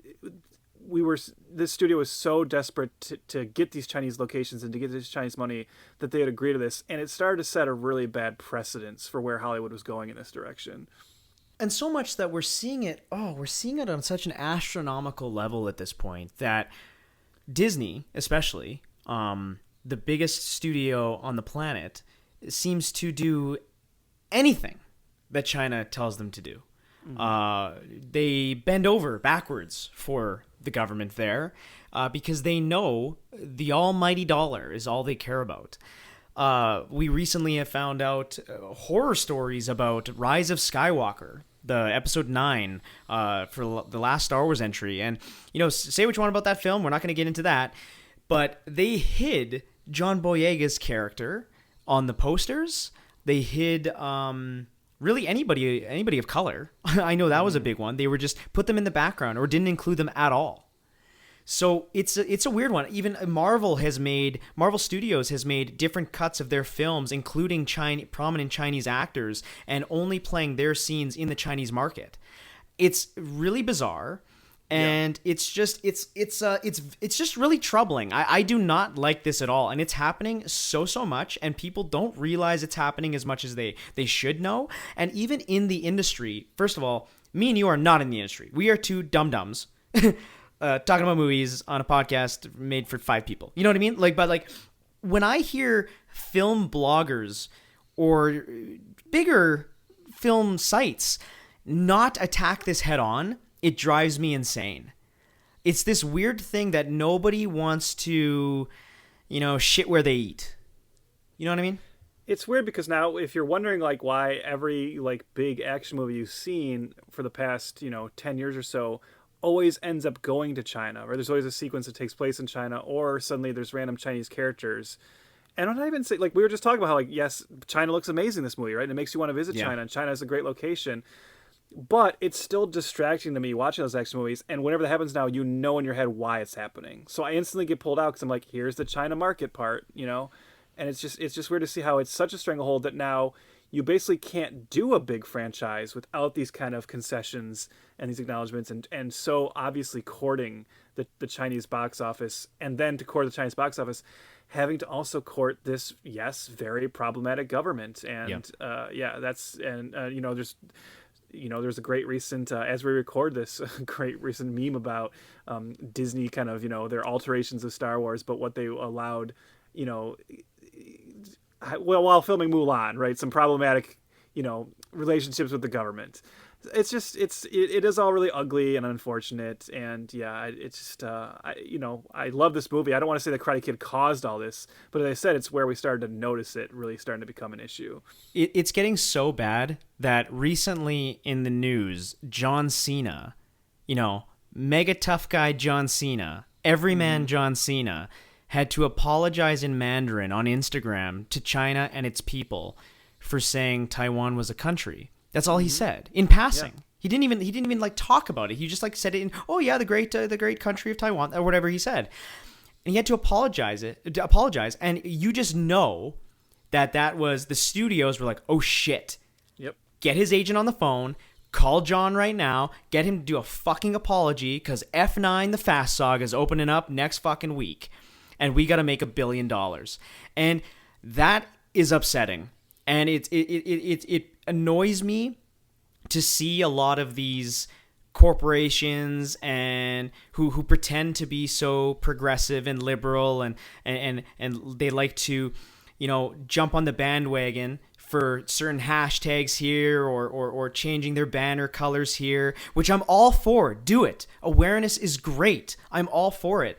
this studio was so desperate to get these Chinese locations and to get this Chinese money that they had agreed to this, and it started to set a really bad precedence for where Hollywood was going in this direction. And so much that we're seeing it on such an astronomical level at this point that Disney, especially, the biggest studio on the planet, seems to do anything that China tells them to do. They bend over backwards for the government there because they know the almighty dollar is all they care about. We recently have found out horror stories about Rise of Skywalker, the episode 9 for the last Star Wars entry. And, say what you want about that film. We're not going to get into that. But they hid John Boyega's character on the posters. They hid really anybody of color. I know that was a big one. They were just put them in the background or didn't include them at all. So it's a weird one. Even Marvel Studios has made different cuts of their films, including prominent Chinese actors, and only playing their scenes in the Chinese market. It's really bizarre. And it's just really troubling. I do not like this at all, and it's happening so much, and people don't realize it's happening as much as they should know. And even in the industry, first of all, me and you are not in the industry. We are two dum-dums talking about movies on a podcast made for 5 people. You know what I mean? But when I hear film bloggers or bigger film sites not attack this head on, it drives me insane. It's this weird thing that nobody wants to, shit where they eat. You know what I mean? It's weird because now if you're wondering why every big action movie you've seen for the past, 10 years or so always ends up going to China, or there's always a sequence that takes place in China, or suddenly there's random Chinese characters. And I'm not even saying, we were just talking about how, yes, China looks amazing in this movie, right? And it makes you want to visit China, and China is a great location. But it's still distracting to me watching those action movies, and whenever that happens now, in your head why it's happening. So I instantly get pulled out because I'm like, here's the China market part, and it's just weird to see how it's such a stranglehold that now you basically can't do a big franchise without these kind of concessions and these acknowledgments, and so obviously courting the Chinese box office, and then to court the Chinese box office, having to also court this, very problematic government, and there's a great recent, as we record this, great recent meme about Disney kind of, their alterations of Star Wars, but what they allowed, while filming Mulan, right? Some problematic, relationships with the government. It's just, it is all really ugly and unfortunate. And it's just, I love this movie. I don't want to say the Karate Kid caused all this, but as I said, it's where we started to notice it really starting to become an issue. It's getting so bad that recently in the news, John Cena, mega tough guy John Cena, everyman John Cena, had to apologize in Mandarin on Instagram to China and its people for saying Taiwan was a country. That's all he said in passing. Yeah. He didn't even talk about it. He just said it in, the great country of Taiwan, or whatever he said. And he had to apologize, and you just know that was the studios were like, oh shit. Yep. Get his agent on the phone, call John right now, get him to do a fucking apology, because F9 the Fast Saga is opening up next fucking week, and we got to make $1 billion. And that is upsetting. And it annoys me to see a lot of these corporations and who pretend to be so progressive and liberal and they like to, jump on the bandwagon for certain hashtags here or changing their banner colors here, which I'm all for. Do it. Awareness is great. I'm all for it.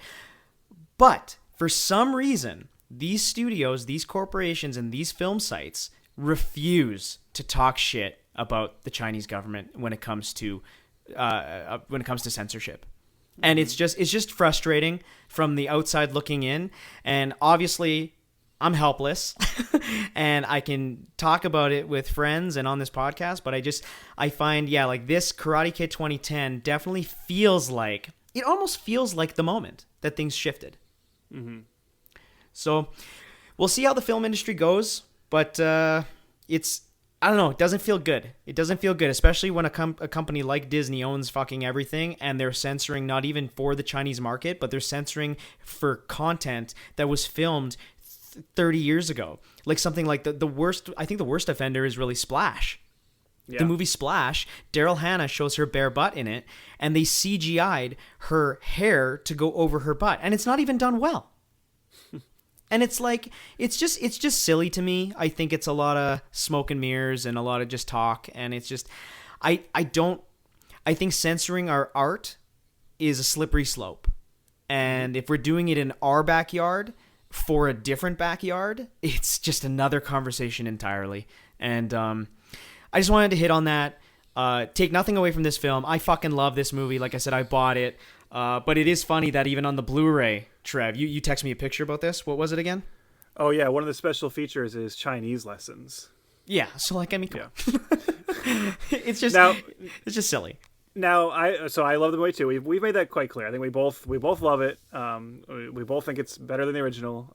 But for some reason, these studios, these corporations, and these film sites refuse to talk shit about the Chinese government when it comes to censorship. And it's just frustrating from the outside looking in. And obviously, I'm helpless, and I can talk about it with friends and on this podcast. But I find this Karate Kid 2010 definitely almost feels like the moment that things shifted. Mm-hmm. So we'll see how the film industry goes, but it's I don't know. It doesn't feel good. It doesn't feel good, especially when a company like Disney owns fucking everything, and they're censoring not even for the Chinese market, but they're censoring for content that was filmed 30 years ago. Like something like the worst. I think the worst offender is really Splash. Yeah. The movie Splash, Daryl Hannah shows her bare butt in it, and they CGI'd her hair to go over her butt, and it's not even done well. And it's like, it's just silly to me. I think it's a lot of smoke and mirrors and a lot of just talk. And it's just, I think censoring our art is a slippery slope. And if we're doing it in our backyard for a different backyard, it's just another conversation entirely. And I just wanted to hit on that. Take nothing away from this film. I fucking love this movie. Like I said, I bought it. But it is funny that even on the Blu-ray, Trev, you text me a picture about this. What was it again? Oh, yeah. One of the special features is Chinese lessons. Yeah. So, like, I mean, yeah. it's just silly. Now, I love the movie too. We've made that quite clear. I think we both love it. We both think it's better than the original.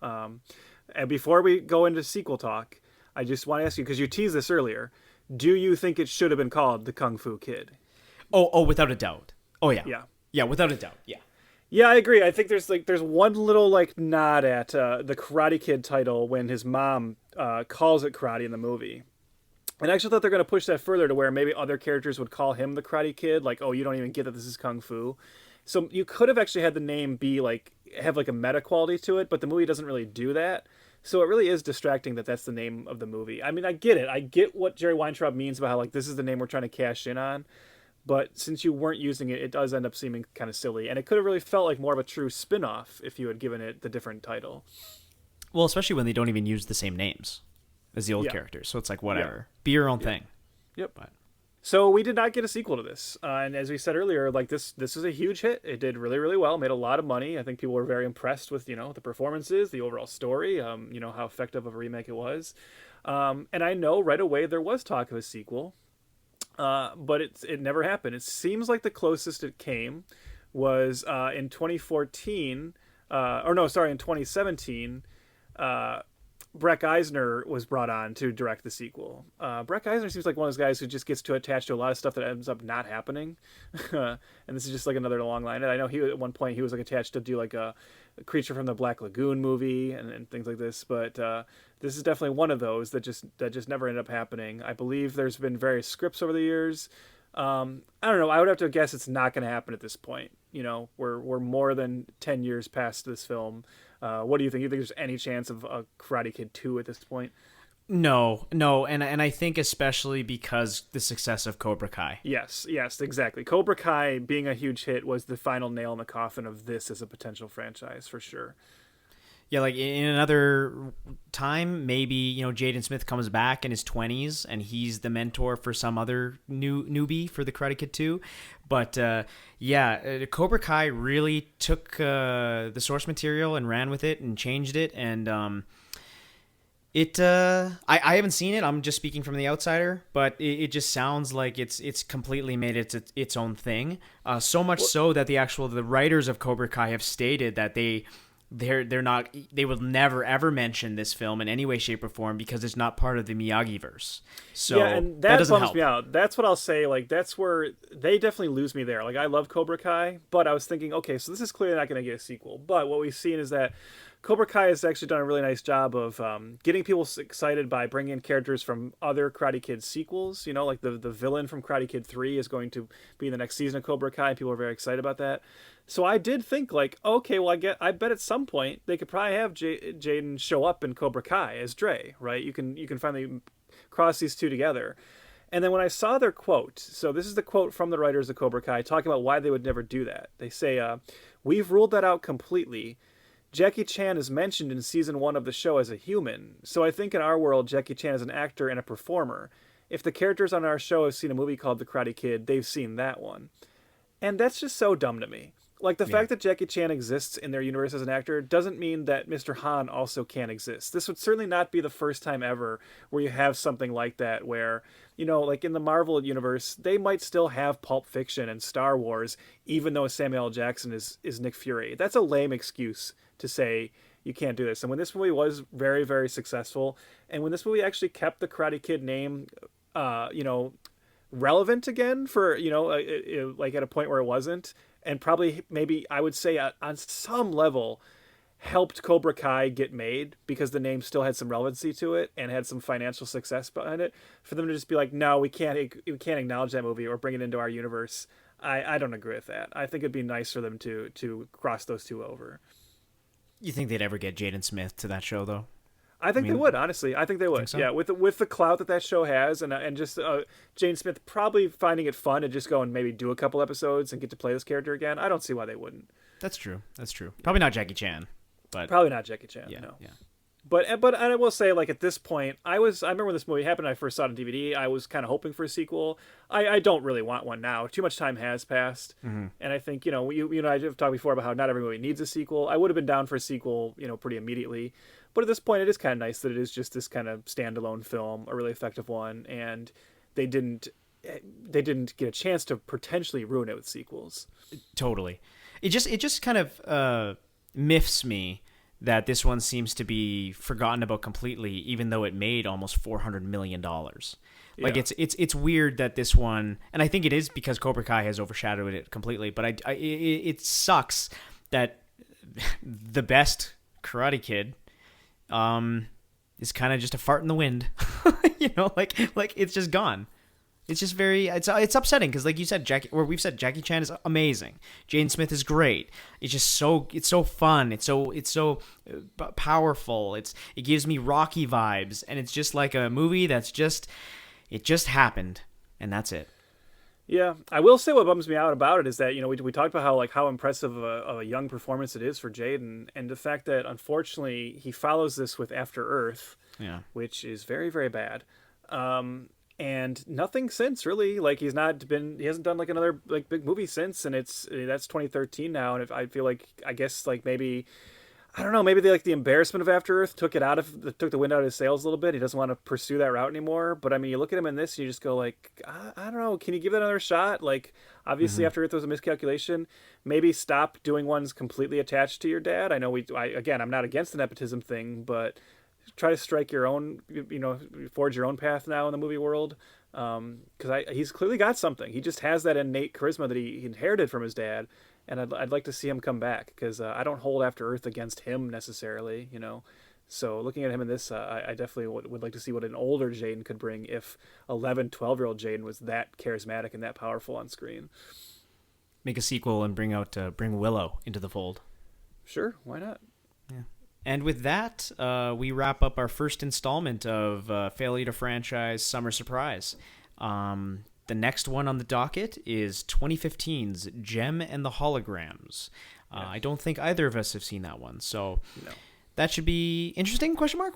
And before we go into sequel talk, I just want to ask you, because you teased this earlier, do you think it should have been called The Kung Fu Kid? Oh, without a doubt. Oh, yeah. Yeah. Yeah, without a doubt. Yeah. Yeah, I agree. I think there's one little nod at the Karate Kid title when his mom calls it karate in the movie. And I actually thought they're going to push that further to where maybe other characters would call him the Karate Kid, like, oh, you don't even get that this is Kung Fu. So you could have actually had the name be have a meta quality to it, but the movie doesn't really do that. So it really is distracting that that's the name of the movie. I mean, I get it. I get what Jerry Weintraub means about how this is the name we're trying to cash in on. But since you weren't using it, it does end up seeming kind of silly. And it could have really felt like more of a true spin-off if you had given it the different title. Well, especially when they don't even use the same names as the old characters. So it's like, whatever. Be your own thing. Yep. But. So we did not get a sequel to this. And as we said earlier, this is a huge hit. It did really, really well. Made a lot of money. I think people were very impressed with, the performances, the overall story, how effective of a remake it was. And I know right away there was talk of a sequel. But it never happened. It seems like the closest it came was in 2014, in 2017, Breck Eisner was brought on to direct the sequel. Breck Eisner seems like one of those guys who just gets to attach to a lot of stuff that ends up not happening. And this is just another long line. And I know at one point he was attached to do a Creature from the Black Lagoon movie and things like this. But this is definitely one of those that just never ended up happening. I believe there's been various scripts over the years. I don't know. I would have to guess it's not going to happen at this point. We're more than 10 years past this film. What do you think? You think there's any chance of a Karate Kid 2 at this point? No, and I think especially because the success of Cobra Kai. Yes, exactly. Cobra Kai being a huge hit was the final nail in the coffin of this as a potential franchise for sure. Yeah, in another time, maybe, Jaden Smith comes back in his 20s and he's the mentor for some other newbie for the Karate Kid 2. But, Cobra Kai really took the source material and ran with it and changed it. And I haven't seen it. I'm just speaking from the outsider. But it just sounds like it's completely made its own thing. So much so that the writers of Cobra Kai have stated that they will never ever mention this film in any way, shape, or form because it's not part of the Miyagi-verse. So yeah, and that doesn't bums help. me out. That's what I'll say. That's where they definitely lose me there. I love Cobra Kai, but I was thinking, okay, so this is clearly not going to get a sequel. But what we've seen is that Cobra Kai has actually done a really nice job of getting people excited by bringing in characters from other Karate Kid sequels. The villain from Karate Kid 3 is going to be in the next season of Cobra Kai. People are very excited about that. So I did think okay, well, I bet at some point they could probably have Jaden show up in Cobra Kai as Dre, right? You can finally cross these two together. And then when I saw their quote, so this is the quote from the writers of Cobra Kai talking about why they would never do that. They say, "We've ruled that out completely. Jackie Chan is mentioned in season 1 of the show as a human, so I think in our world Jackie Chan is an actor and a performer. If the characters on our show have seen a movie called The Karate Kid, they've seen that one." And that's just so dumb to me. Fact that Jackie Chan exists in their universe as an actor doesn't mean that Mr. Han also can exist. This would certainly not be the first time ever where you have something like that where, in the Marvel universe, they might still have Pulp Fiction and Star Wars, even though Samuel L. Jackson is Nick Fury. That's a lame excuse to say you can't do this. And when this movie was very, very successful, and when this movie actually kept the Karate Kid name relevant again for, like at a point where it wasn't. And probably maybe I would say on some level helped Cobra Kai get made because the name still had some relevancy to it and had some financial success behind it. For them to just be like, no, we can't acknowledge that movie or bring it into our universe. I don't agree with that. I think it'd be nice for them to cross those two over. You think they'd ever get Jaden Smith to that show, though? I think they would, honestly. I think they would. So? Yeah, with the clout that show has, and just Jaden Smith probably finding it fun to just go and maybe do a couple episodes and get to play this character again. I don't see why they wouldn't. That's true. Probably not Jackie Chan, but probably not Jackie Chan. Yeah, no. Yeah. But I will say, like, at this point, I remember when this movie happened, I first saw it on DVD, I was kind of hoping for a sequel. I don't really want one now. Too much time has passed. Mm-hmm. And I think, I've talked before about how not every movie needs a sequel. I would have been down for a sequel, pretty immediately. But at this point, it is kind of nice that it is just this kind of standalone film, a really effective one, and they didn't get a chance to potentially ruin it with sequels. Totally. It just kind of miffs me that this one seems to be forgotten about completely, even though it made almost $400 million. Like, yeah. It's weird that this one, and I think it is because Cobra Kai has overshadowed it completely, but it sucks that the best Karate Kid is kind of just a fart in the wind. Like it's just gone. It's just it's upsetting because, like you said, we've said Jackie Chan is amazing. Jaden Smith is great. It's so fun. It's so powerful. It gives me Rocky vibes, and it's just like a movie it just happened, and that's it. Yeah, I will say what bums me out about it is that we talked about how impressive of a young performance it is for Jaden, and the fact that unfortunately he follows this with After Earth, which is very, very bad. And nothing since, really. Like, he hasn't done like another like big movie since, and that's 2013 now. And I feel like, I guess, like, maybe, I don't know, maybe the embarrassment of After Earth took the wind out of his sails a little bit. He doesn't want to pursue that route anymore. But I mean, you look at him in this, and you just go like, I don't know, can you give that another shot? Like, obviously, After Earth was a miscalculation. Maybe stop doing ones completely attached to your dad. I know I'm not against the nepotism thing, but try to strike your own, forge your own path now in the movie world. Because he's clearly got something. He just has that innate charisma that he inherited from his dad. And I'd like to see him come back because I don't hold After Earth against him necessarily, So looking at him in this, I definitely would like to see what an older Jaden could bring if 11, 12-year-old Jaden was that charismatic and that powerful on screen. Make a sequel and bring Willow into the fold. Sure, why not? Yeah. And with that, we wrap up our first installment of Failure to Franchise Summer Surprise. The next one on the docket is 2015's Gem and the Holograms. I don't think either of us have seen that one, so no. That should be interesting, question mark.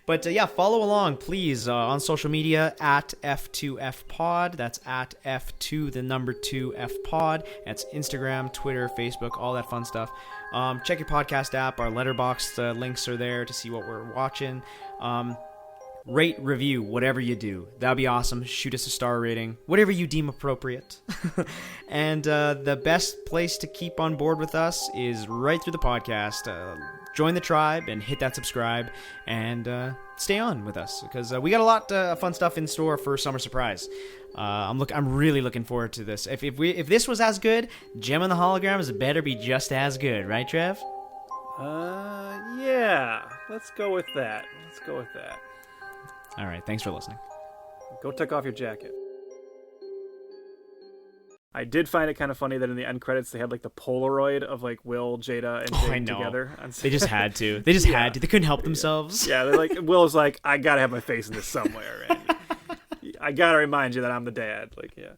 But yeah, follow along, please, on social media, at F2FPod. That's at F2FPod. That's Instagram, Twitter, Facebook, all that fun stuff. Check your podcast app. Our Letterboxd links are there to see what we're watching. Rate, review, whatever you do. That'd be awesome. Shoot us a star rating. Whatever you deem appropriate. And the best place to keep on board with us is right through the podcast. Join the tribe and hit that subscribe and stay on with us because we got a lot of fun stuff in store for Summer Surprise. I'm really looking forward to this. If this was as good, Gem and the Holograms better be just as good, right, Trev? Yeah. Let's go with that. All right, thanks for listening. Go take off your jacket. I did find it kind of funny that in the end credits they had like the Polaroid of like Will, Jada, and Jaden together. They just had to. They couldn't help themselves. Yeah, they're like, Will's like, I gotta have my face in this somewhere, and I gotta remind you that I'm the dad. Like, yeah.